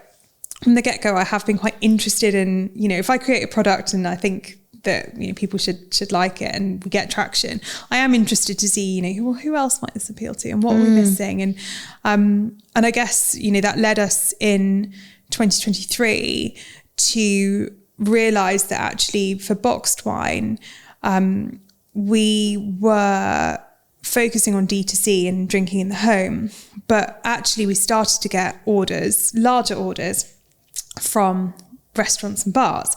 from the get-go, I have been quite interested in, you know, if I create a product and I think that, you know, people should like it and we get traction, I am interested to see, you know, who else might this appeal to and what are we missing? And I guess, you know, that led us in 2023 to realize that actually for boxed wine, we were focusing on D2C and drinking in the home, but actually we started to get larger orders from restaurants and bars,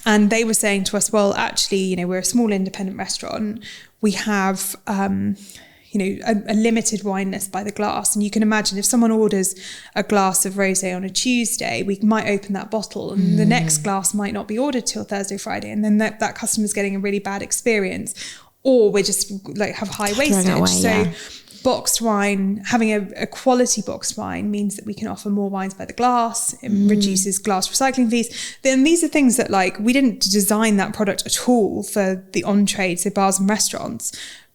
and they were saying to us, well, actually, you know, we're a small independent restaurant, we have you know, a limited wine list by the glass, and you can imagine if someone orders a glass of rosé on a Tuesday, we might open that bottle and the next glass might not be ordered till Thursday, Friday, and then that customer's getting a really bad experience, or we're just like have high wastage. Boxed wine, having a quality boxed wine means that we can offer more wines by the glass. It reduces glass recycling fees. Then these are things that, like, we didn't design that product at all for the on-trade, so bars and restaurants,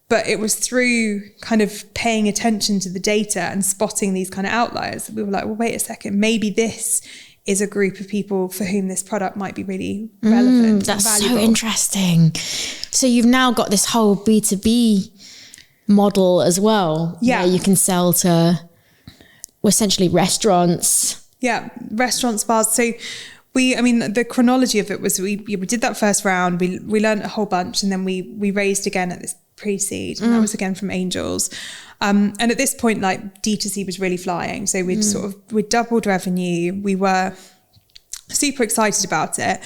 but it was through kind of paying attention to the data and spotting these kind of outliers that we were like, well, wait a second, maybe this is a group of people for whom this product might be really relevant. That's and valuable. So interesting. So you've now got this whole B2B model as well, where you can sell to essentially restaurants. Yeah, restaurants, bars. So the chronology of it was we did that first round, we learned a whole bunch, and then we raised again at this pre-seed, and that was again from angels. And at this point, like, D2C was really flying. So we'd doubled revenue. We were super excited about it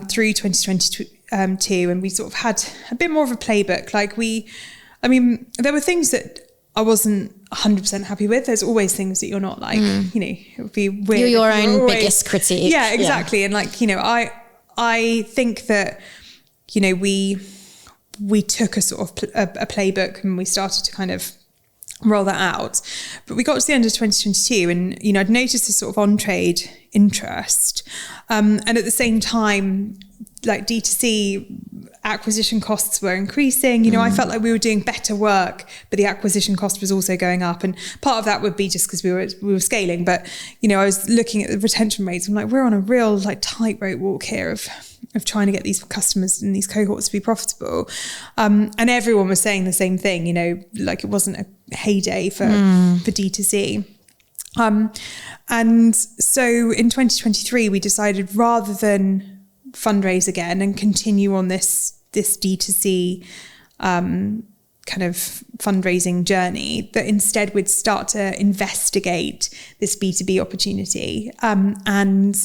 through 2022, and we sort of had a bit more of a playbook. Like there were things that I wasn't 100% happy with. There's always things that you're not like, you know, it would be weird. You're your own biggest critique. Yeah, exactly. Yeah. And like, you know, I think that, you know, we took a sort of a playbook, and we started to kind of roll that out. But we got to the end of 2022 and, you know, I'd noticed this sort of on-trade interest. And at the same time, like D2C acquisition costs were increasing. You know, I felt like we were doing better work, but the acquisition cost was also going up. And part of that would be just because we were scaling. But, you know, I was looking at the retention rates. I'm like, we're on a real like tightrope walk here of trying to get these customers and these cohorts to be profitable. And everyone was saying the same thing, you know, like it wasn't a heyday for D2C. And so in 2023, we decided rather than fundraise again and continue on this D2C kind of fundraising journey, that instead we'd start to investigate this B2B opportunity. And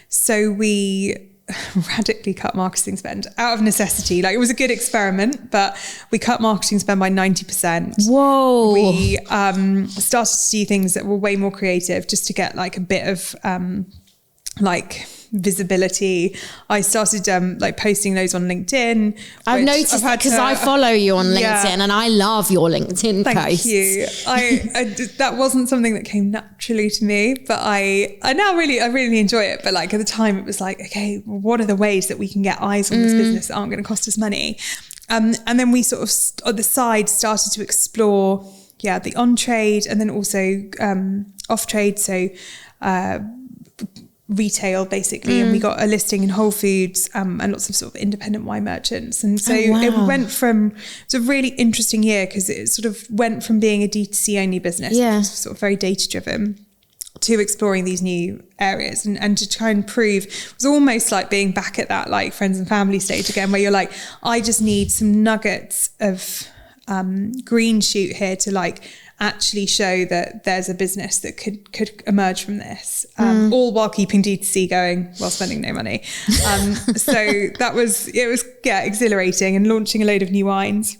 so we radically cut marketing spend out of necessity. Like, it was a good experiment, but we cut marketing spend by 90%. Whoa. We started to do things that were way more creative just to get like a bit of like visibility. I started like posting those on LinkedIn. I've noticed that because I follow you on LinkedIn and I love your LinkedIn posts. Thank you. I that wasn't something that came naturally to me, but I now really enjoy it. But like at the time it was like, okay, well, what are the ways that we can get eyes on this business that aren't going to cost us money? And then we sort of on the side started to explore the on-trade and then also off-trade. So retail basically, and we got a listing in Whole Foods and lots of sort of independent wine merchants. And so it went from, it was a really interesting year because it sort of went from being a D2C only business, which was sort of very data driven, to exploring these new areas and to try and prove. It was almost like being back at that like friends and family stage again, where you're like, I just need some nuggets of green shoot here to like actually show that there's a business that could emerge from this, all while keeping D2C going while spending no money. So it was exhilarating, and launching a load of new wines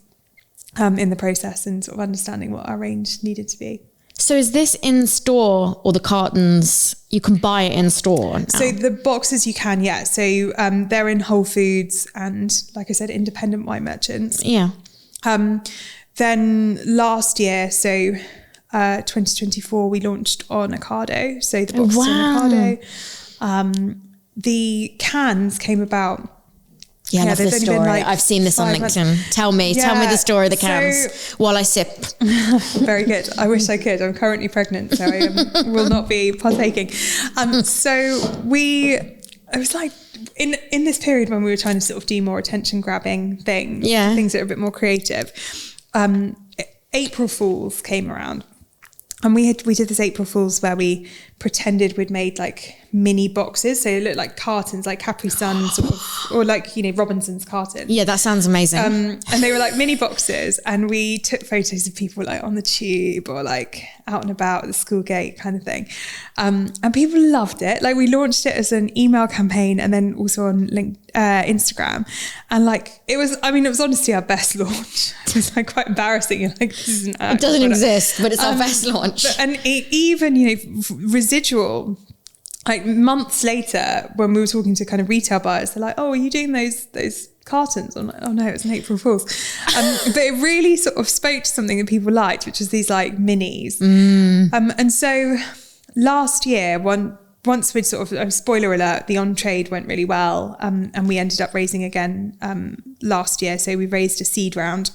in the process, and sort of understanding what our range needed to be. So is this in store, or the cartons, you can buy it in store now? So the boxes you can, yeah. So they're in Whole Foods and, like I said, independent wine merchants. Yeah. Then last year, so 2024, we launched on Ocado. So the boxes on Ocado. The cans came about. Yeah, I love this story. Like I've seen this on LinkedIn. Months. Tell me the story of the cans while I sip. Very good. I wish I could. I'm currently pregnant, so I will not be partaking. So it was like, in this period when we were trying to sort of do more attention grabbing things, things that are a bit more creative, April Fools came around, and we did this April Fools where we pretended we'd made like mini boxes, so it looked like cartons, like Capri Sun sort of, or like, you know, Robinson's carton. Yeah, that sounds amazing. And they were like mini boxes, and we took photos of people like on the tube or like out and about at the school gate kind of thing. And people loved it. Like, we launched it as an email campaign and then also on Instagram. And like, it was honestly our best launch. It was like quite embarrassing. You're like, this isn't it doesn't exist, but it's our best launch. And even, you know, residual, like months later, when we were talking to kind of retail buyers, they're like, oh, are you doing those cartons? I'm like, oh no, it's an April Fool's. But it really sort of spoke to something that people liked, which was these like minis. And so last year, once we'd sort of, spoiler alert, the on-trade went really well, and we ended up raising again last year. So we raised a seed round.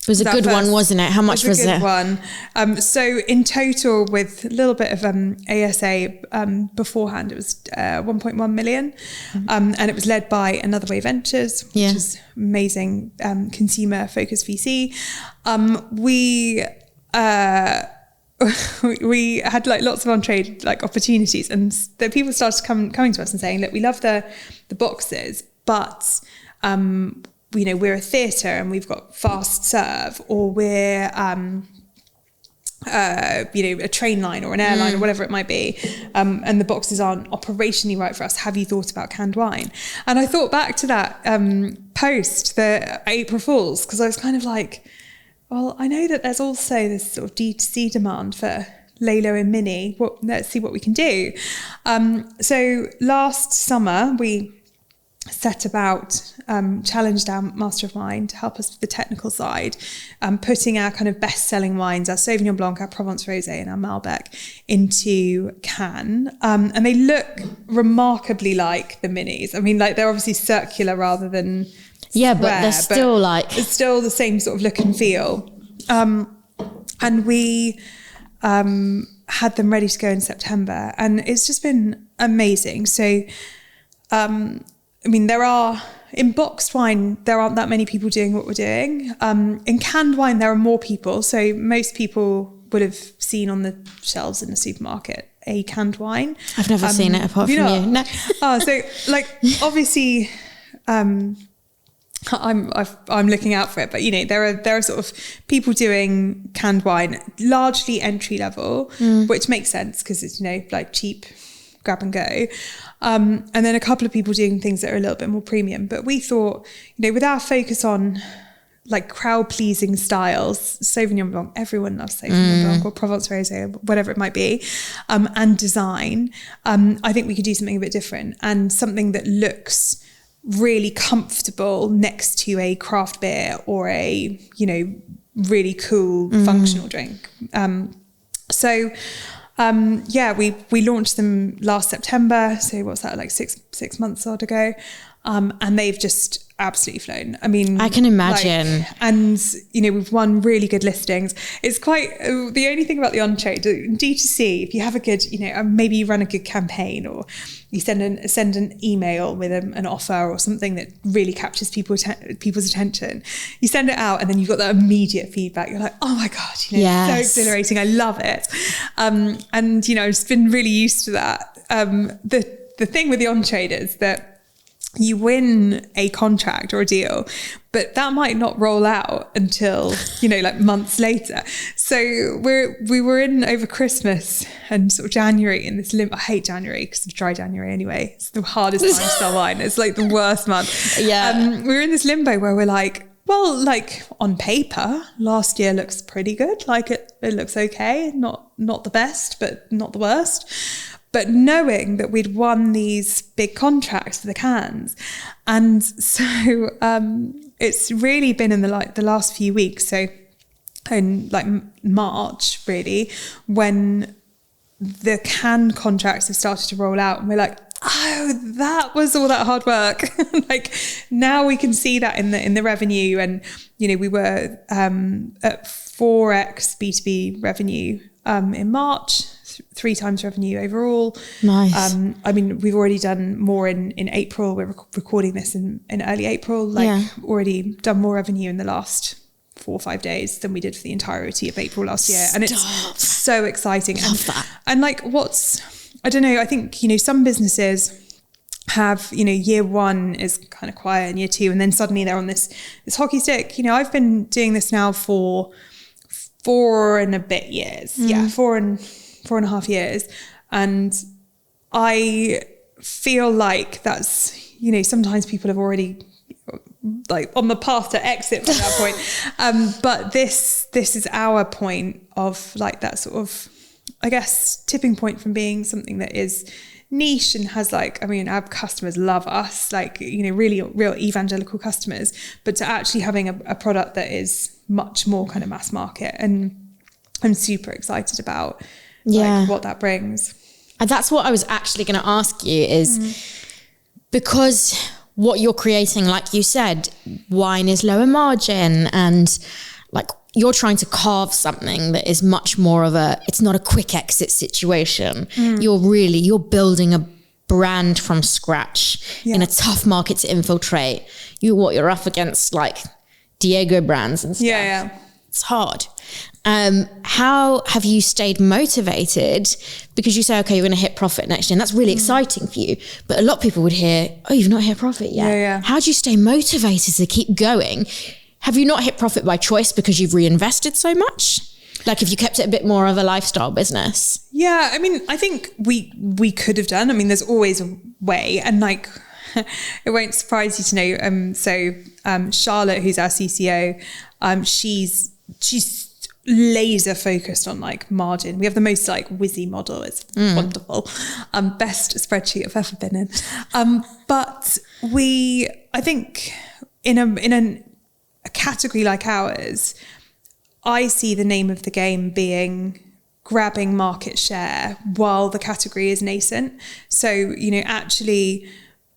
It was a good one, wasn't it? How much was it? It was a good one. So in total, with a little bit of ASA beforehand, it was 1.1 million. And it was led by Another Way Ventures, which is amazing consumer-focused VC. We had like lots of on-trade like opportunities, and the people started coming to us and saying, look, we love the boxes, but you know, we're a theatre and we've got fast serve, or we're you know, a train line or an airline or whatever it might be, and the boxes aren't operationally right for us. Have you thought about canned wine? And I thought back to that post, the April Fools, because I was kind of like, well, I know that there's also this sort of D2C demand for Laylo and Mini. Let's see what we can do. So last summer we set about, challenged our master of wine to help us with the technical side, putting our kind of best-selling wines, our Sauvignon Blanc, our Provence Rosé and our Malbec into can. And they look remarkably like the minis. I mean, like they're obviously circular rather than yeah, square, but they're still like... It's still the same sort of look and feel. And we had them ready to go in September, and it's just been amazing. So, I mean, in boxed wine, there aren't that many people doing what we're doing. In canned wine, there are more people. So most people would have seen on the shelves in the supermarket a canned wine. I've never seen it apart from you. No. Oh, so like, obviously, I'm looking out for it, but you know, there are sort of people doing canned wine, largely entry level, which makes sense because it's, you know, like cheap, grab and go. And then a couple of people doing things that are a little bit more premium. But we thought, you know, with our focus on like crowd pleasing styles, Sauvignon Blanc, everyone loves Sauvignon Blanc or Provence Rosé, whatever it might be, and design, I think we could do something a bit different and something that looks really comfortable next to a craft beer or a, you know, really cool functional drink. Yeah, we launched them last September. So what's that, like six months odd ago? And they've just absolutely flown. I mean, I can imagine. Like, and, you know, we've won really good listings. It's quite, the only thing about the on-trade, D2C, if you have a good, you know, maybe you run a good campaign or you send an email with an offer or something that really captures people's attention. You send it out and then you've got that immediate feedback. You're like, oh my God, you know, yes. It's so exhilarating. I love it. And, you know, I've just been really used to that. The thing with the on-trade is that you win a contract or a deal, but that might not roll out until, you know, like months later. So we were in over Christmas and sort of January in this I hate January because of dry January anyway. It's the hardest time to sell wine. It's like the worst month. Yeah. We were in this limbo where we're like, well, like on paper, last year looks pretty good. Like it looks okay. Not the best, but not the worst. But knowing that we'd won these big contracts for the cans. And so it's really been in the last few weeks, so in like March really, when the can contracts have started to roll out and we're like, oh, that was all that hard work. Like now we can see that in the revenue. And, you know, we were at 4x B2B revenue in March, 3 times revenue overall. Nice. I mean, we've already done more in April. We're recording this in early April. Already done more revenue in the last 4 or 5 days than we did for the entirety of April last year. And it's so exciting. Love that. And like I don't know, I think, you know, some businesses have, you know, year one is kind of quiet and year two, and then suddenly they're on this hockey stick. You know, I've been doing this now for 4 and a bit years. Yeah, 4 and a half years. And I feel like that's, you know, sometimes people have already like on the path to exit from that point. But this is our point of like that sort of, I guess, tipping point from being something that is niche and has like, I mean, our customers love us, like, you know, really real evangelical customers, but to actually having a product that is much more kind of mass market. And I'm super excited about like what that brings. And that's what I was actually going to ask you is because what you're creating, like you said, wine is lower margin and like you're trying to carve something that is much more of it's not a quick exit situation. You're building a brand from scratch in a tough market to infiltrate. You're up against like Diego brands and stuff. Yeah. It's hard. How have you stayed motivated? Because you say, okay, you're going to hit profit next year, and that's really exciting for you. But a lot of people would hear, oh, you've not hit profit yet. Yeah. How do you stay motivated to keep going? Have you not hit profit by choice because you've reinvested so much? Like if you kept it a bit more of a lifestyle business? Yeah, I mean, I think we could have done. I mean, there's always a way, and like it won't surprise you to know. Charlotte, who's our CCO, she's laser focused on like margin. We have the most like whizzy model. It's wonderful. Best spreadsheet I've ever been in. But But I think in a category like ours, I see the name of the game being grabbing market share while the category is nascent. So, actually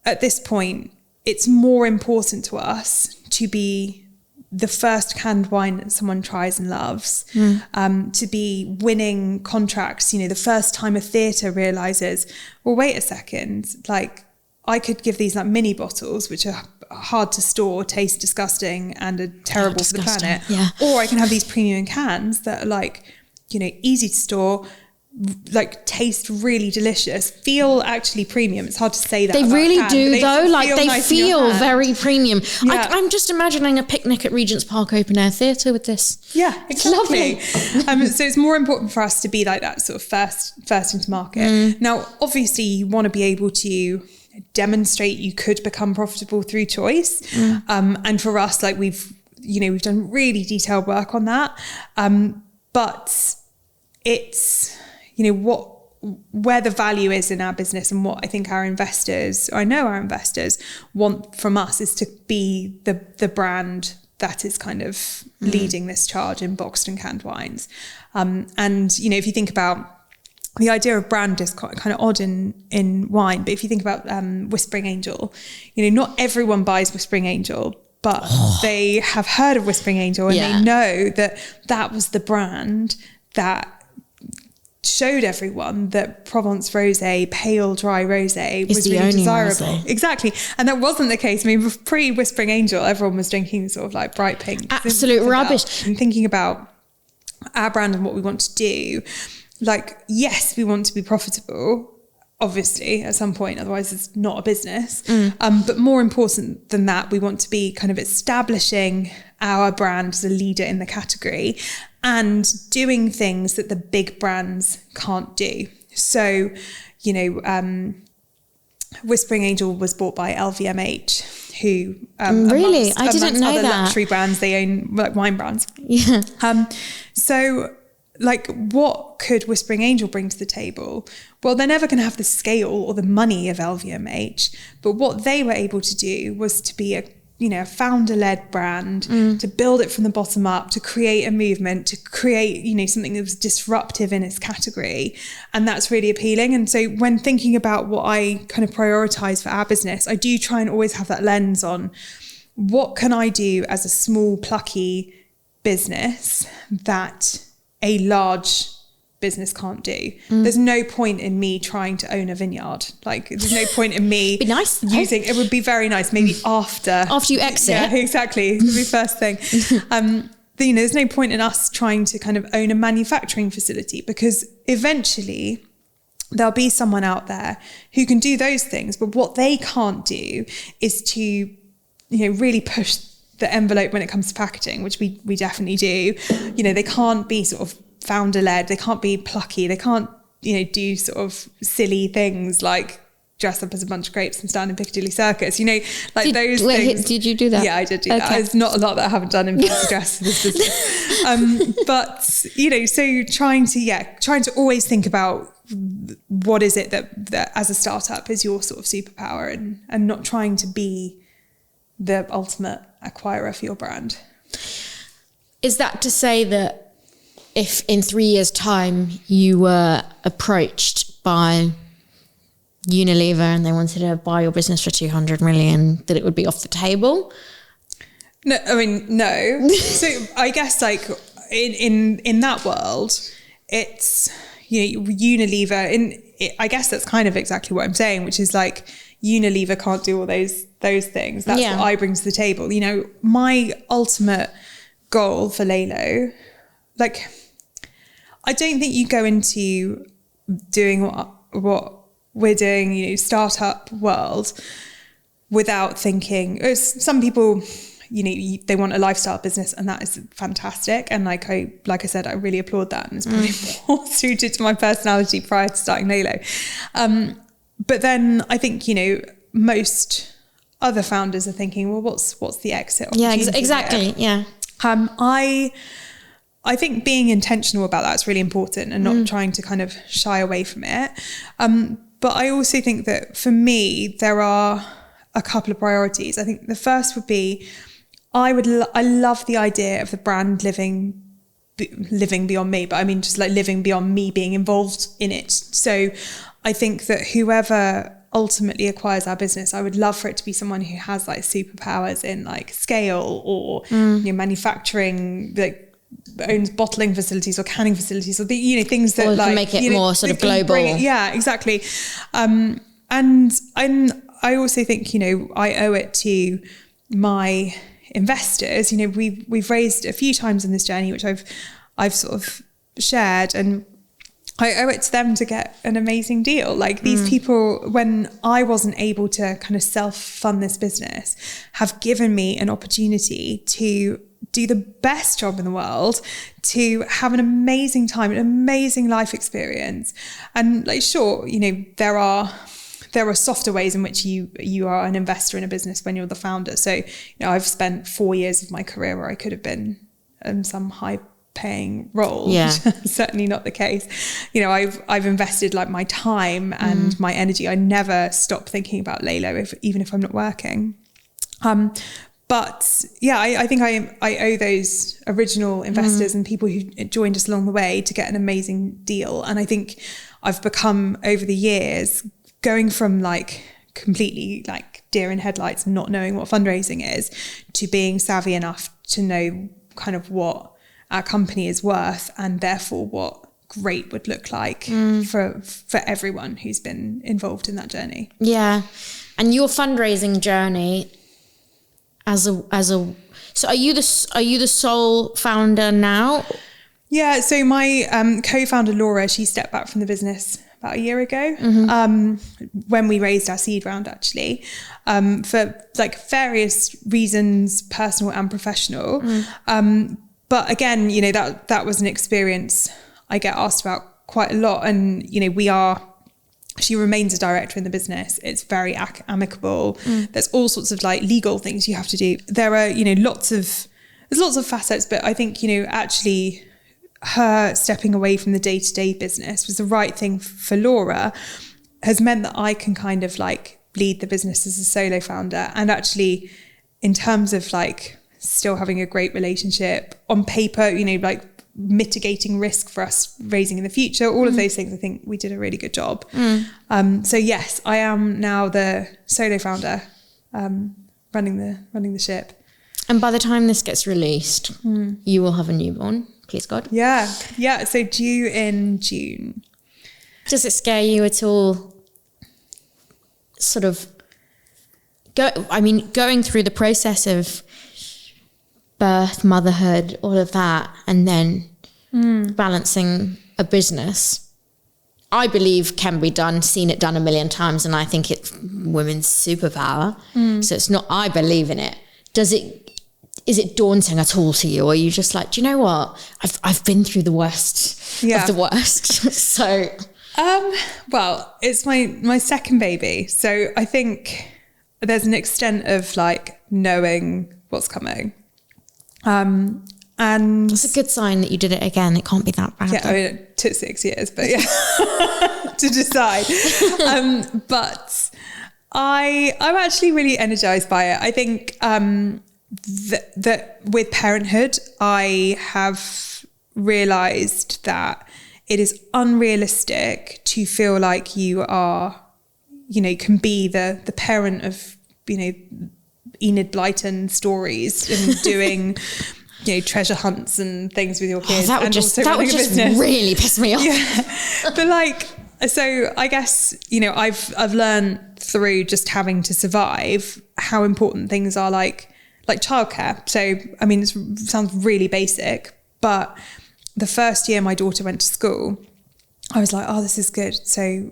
at this point, it's more important to us to be the first canned wine that someone tries and loves, to be winning contracts. The first time a theatre realises, well, wait a second, like I could give these like mini bottles, which are hard to store, taste disgusting, and are terrible for the planet. Yeah. Or I can have these premium cans that are like, easy to store, like taste really delicious, feel actually premium. It's hard to say that. They really do though. Like they nice feel very premium. Yeah. I'm just imagining a picnic at Regent's Park open air theatre with this. Yeah, exactly. Lovely. So it's more important for us to be like that sort of first into market. Now, obviously you want to be able to demonstrate you could become profitable through choice. And for us, like we've done really detailed work on that. But it's, where the value is in our business, and what I think our investors want from us is to be the brand that is kind of leading this charge in boxed and canned wines. And, if you think about the idea of brand is quite kind of odd in wine, but if you think about Whispering Angel, not everyone buys Whispering Angel, but they have heard of Whispering Angel, and they know that was the brand that showed everyone that Provence rosé, pale dry rosé, was really desirable. Rosé. Exactly. And that wasn't the case. I mean, pre-Whispering Angel, everyone was drinking sort of like bright pink. Absolute rubbish. And thinking about our brand and what we want to do, like, yes, we want to be profitable, obviously, at some point, otherwise it's not a business. But more important than that, we want to be kind of establishing our brand as a leader in the category and doing things that the big brands can't do. So, Whispering Angel was bought by LVMH, who really, I didn't know other that. Luxury brands, they own like wine brands. Yeah. So, like, what could Whispering Angel bring to the table? Well, they're never going to have the scale or the money of LVMH, but what they were able to do was to be a founder-led brand, to build it from the bottom up, to create a movement, to create, something that was disruptive in its category. And that's really appealing. And so when thinking about what I kind of prioritize for our business, I do try and always have that lens on what can I do as a small, plucky business that a large business can't do. There's no point in me trying to own a vineyard. Like, there's no point in me be nice, using it would be very nice maybe after you exit. Yeah, exactly. It would be first thing. There's no point in us trying to kind of own a manufacturing facility, because eventually there'll be someone out there who can do those things, but what they can't do is to really push the envelope when it comes to packaging, which we definitely do. They can't be sort of founder-led, they can't be plucky, they can't do sort of silly things like dress up as a bunch of grapes and stand in Piccadilly Circus, those things. Did you do that? Yeah, I did do that. There's not a lot that I haven't done in fancy dress for this business. But so trying to always think about what is it that as a startup is your sort of superpower, and not trying to be the ultimate acquirer for your brand. Is that to say that if in 3 years' time you were approached by Unilever and they wanted to buy your business for 200 million, that it would be off the table? No, I mean, no. So I guess like in that world, it's, Unilever, I guess that's kind of exactly what I'm saying, which is like Unilever can't do all those things. That's what I bring to the table. My ultimate goal for Laylo, like, I don't think you go into doing what we're doing, startup world, without thinking. Some people, they want a lifestyle business, and that is fantastic. And like I said, I really applaud that, and it's probably more suited to my personality prior to starting Laylo. But then I think most other founders are thinking, well, what's the exit? Yeah, exactly. Here? Yeah. I think being intentional about that is really important, and not trying to kind of shy away from it. But I also think that for me, there are a couple of priorities. I think the first would be, I love the idea of the brand living beyond me, but I mean just like living beyond me being involved in it. So I think that whoever ultimately acquires our business, I would love for it to be someone who has like superpowers in like scale or manufacturing, like owns bottling facilities or canning facilities, or the things that or like make it more sort of global. Yeah, exactly. And I also think I owe it to my investors. We've raised a few times in this journey, which I've sort of shared, and I owe it to them to get an amazing deal. Like these people, when I wasn't able to kind of self-fund this business, have given me an opportunity to do the best job in the world, to have an amazing time, an amazing life experience. And like, sure, there are softer ways in which you are an investor in a business when you're the founder. So, I've spent 4 years of my career where I could have been in some high-paying role. Yeah. Certainly not the case. I've invested like my time and my energy. I never stop thinking about Laylo, even if I'm not working. But yeah, I think I owe those original investors and people who joined us along the way to get an amazing deal. And I think I've become, over the years, going from like completely like deer in headlights and not knowing what fundraising is, to being savvy enough to know kind of what our company is worth, and therefore what great would look like for everyone who's been involved in that journey. Yeah. And your fundraising journey so are you the sole founder now? Yeah, so my co-founder Laura, she stepped back from the business about a year ago, when we raised our seed round, actually, for like various reasons, personal and professional. But again, that was an experience I get asked about quite a lot. And, she remains a director in the business. It's very amicable. There's all sorts of like legal things you have to do. There are, there's lots of facets, but I think, actually her stepping away from the day-to-day business was the right thing for Laura, has meant that I can kind of like lead the business as a solo founder. And actually, in terms of like still having a great relationship on paper, like mitigating risk for us raising in the future, all of those things, I think we did a really good job. So yes, I am now the solo founder, running the ship. And by the time this gets released, you will have a newborn, please God. Yeah, so due in June. Does it scare you at all, sort of going through the process of birth, motherhood, all of that, and then balancing a business, I believe can be done, seen it done a million times, and I think it's women's superpower. So it's not, I believe in it. Is it daunting at all to you? Or are you just like, do you know what? I've been through the worst of the worst. So well, it's my second baby. So I think there's an extent of like knowing what's coming. And it's a good sign that you did it again. It can't be that bad. Yeah, I mean, it took 6 years, but yeah, to decide. But I'm actually really energized by it. I think that with parenthood, I have realized that it is unrealistic to feel like you are, can be the parent of, Enid Blyton stories and doing, treasure hunts and things with your kids. That would just really piss me off. Yeah. But so I guess, I've learned through just having to survive how important things are like childcare. So, I mean, it sounds really basic, but the first year my daughter went to school, I was like, oh, this is good. So,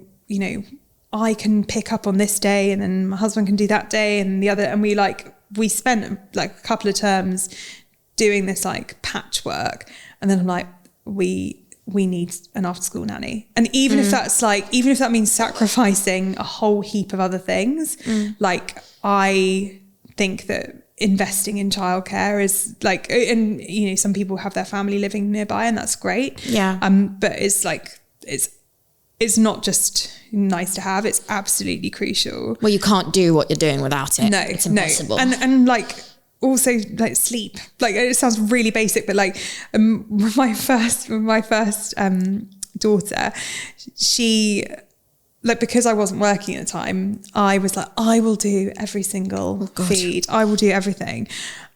I can pick up on this day and then my husband can do that day and the other. And we spent like a couple of terms doing this like patchwork. And then I'm like, we need an after school nanny. And even if that means sacrificing a whole heap of other things, like I think that investing in childcare is like, and some people have their family living nearby and that's great. Yeah. But it's it's not just nice to have, it's absolutely crucial. Well, you can't do what you're doing without it. No, it's impossible. No. And like, also like sleep, like it sounds really basic, but like my first daughter, she, like, because I wasn't working at the time, I was like, I will do every single feed. I will do everything.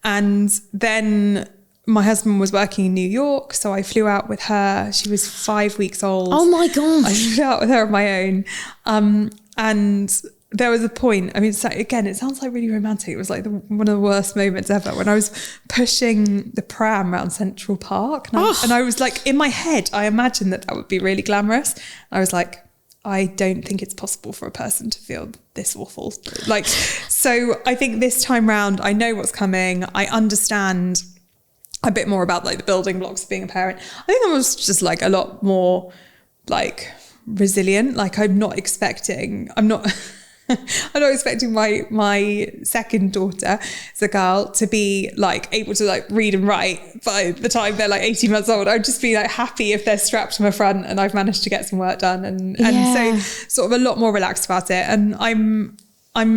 And then my husband was working in New York, so I flew out with her. She was 5 weeks old. Oh my God. I flew out with her on my own. And there was a point, I mean, so again, it sounds like really romantic. It was like one of the worst moments ever when I was pushing the pram around Central Park. And I was like, in my head, I imagined that would be really glamorous. I was like, I don't think it's possible for a person to feel this awful. Like, so I think this time round, I know what's coming. I understand a bit more about like the building blocks of being a parent. I think I was just like a lot more like resilient. Like I'm not expecting my second daughter, as a girl, to be like able to like read and write by the time they're like 18 months old. I'd just be like happy if they're strapped to my front and I've managed to get some work done, and so sort of a lot more relaxed about it. And I'm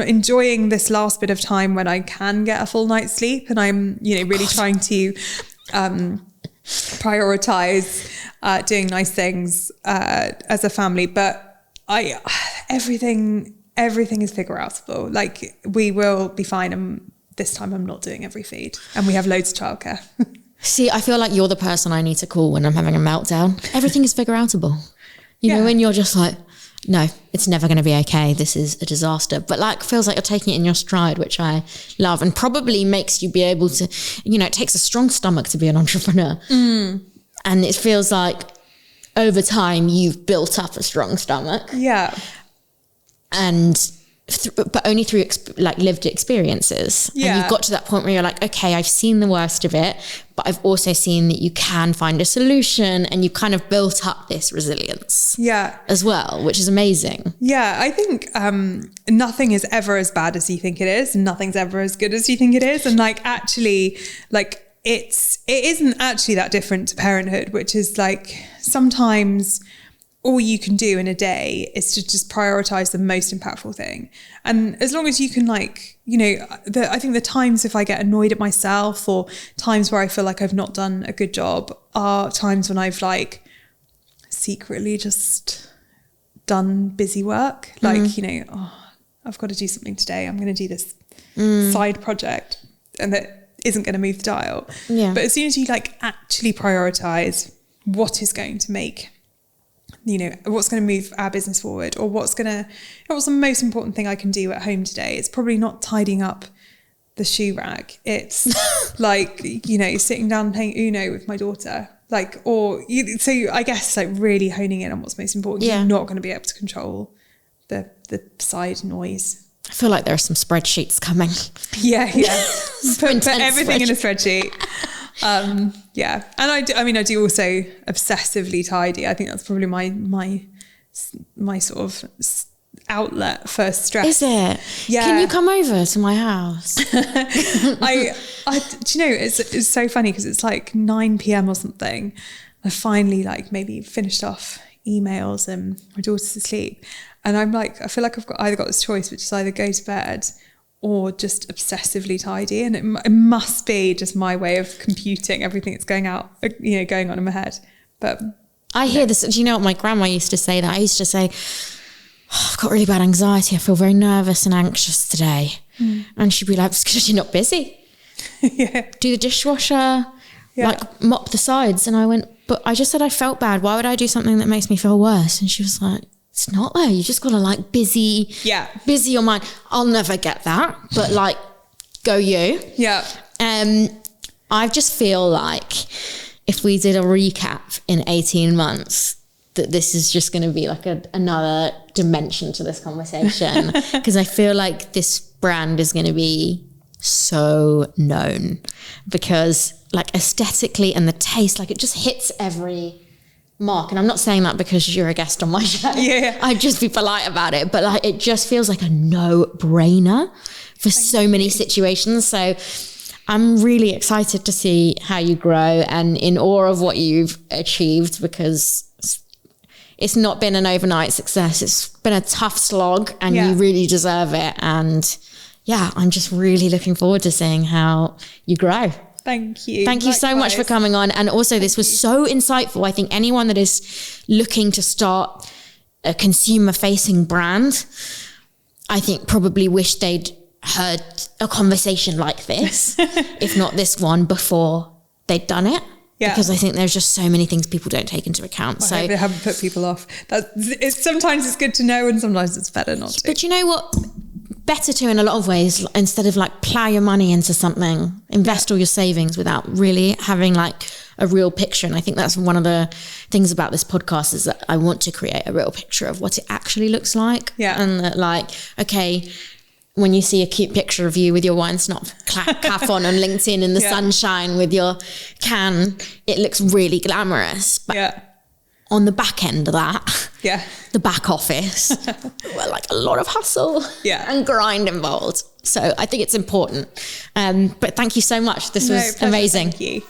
enjoying this last bit of time when I can get a full night's sleep, and I'm, you know, really trying to prioritize doing nice things as a family. But everything is figure outable. Like, we will be fine. And this time I'm not doing every feed, and we have loads of childcare. See, I feel like you're the person I need to call when I'm having a meltdown. Everything is figure outable. You know, when you're just like, no, it's never going to be okay. This is a disaster. But like, feels like you're taking it in your stride, which I love, and probably makes you be able to, you know, it takes a strong stomach to be an entrepreneur. And it feels like over time you've built up a strong stomach. Yeah. And but only through like lived experiences. Yeah. And you've got to that point where you're like, okay, I've seen the worst of it, but I've also seen that you can find a solution, and you kind of built up this resilience as well, which is amazing. Yeah, I think nothing is ever as bad as you think it is, and nothing's ever as good as you think it is. And like, actually, like it isn't actually that different to parenthood, which is like, sometimes all you can do in a day is to just prioritize the most impactful thing. And as long as you can, like, you know, I think the times if I get annoyed at myself, or times where I feel like I've not done a good job, are times when I've like secretly just done busy work. Like, you know, I've got to do something today. I'm going to do this side project, and that isn't going to move the dial. Yeah. But as soon as you like actually prioritize what is going to make, you know, what's going to move our business forward, or what's the most important thing I can do at home today, it's probably not tidying up the shoe rack. It's like, you know, sitting down and playing Uno with my daughter, like, so I guess like really honing in on what's most important. You're not going to be able to control the side noise. I feel like there are some spreadsheets coming. Yeah. Put everything in a spreadsheet. Yeah. And I do also obsessively tidy. I think that's probably my sort of outlet for stress. Is it? Yeah. Can you come over to my house? do you know, it's so funny because it's like 9 p.m. or something. I finally like maybe finished off emails and my daughter's asleep. And I'm like, I feel like I've either got this choice, which is either go to bed or just obsessively tidy. And it must be just my way of computing everything that's going on in my head. But I hear this. Do you know what my grandma used to say that? I used to say, I've got really bad anxiety. I feel very nervous and anxious today. And she'd be like, it's because you're not busy. Do the dishwasher, like mop the sides. And I went, but I just said I felt bad. Why would I do something that makes me feel worse? And she was like, it's not though. You just got to like busy your mind. I'll never get that, but like, go you. Yeah. I just feel like if we did a recap in 18 months, that this is just going to be like another dimension to this conversation, because I feel like this brand is going to be so known, because like aesthetically and the taste, like it just hits every mark. And I'm not saying that because you're a guest on my show. I'd just be polite about it, but like it just feels like a no-brainer for so many situations. So I'm really excited to see how you grow, and in awe of what you've achieved, because it's not been an overnight success. It's been a tough slog, and you really deserve it. And yeah, I'm just really looking forward to seeing how you grow. Thank you. Thank you so much for coming on. And also, this was so insightful. I think anyone that is looking to start a consumer-facing brand, I think probably wish they'd heard a conversation like this, if not this one, before they'd done it. Yeah. Because I think there's just so many things people don't take into account. I hope they haven't put people off. Sometimes it's good to know, and sometimes it's better not to. But you know what? Better to, in a lot of ways, instead of like plow your money into something, invest all your savings without really having like a real picture. And I think that's one of the things about this podcast, is that I want to create a real picture of what it actually looks like. Yeah. And that, like, okay, when you see a cute picture of you with your wine snop cap on LinkedIn in the sunshine with your can, it looks really glamorous. But on the back end of that, the back office, well, like a lot of hustle and grind involved. So I think it's important. But thank you so much. This was amazing. Thank you.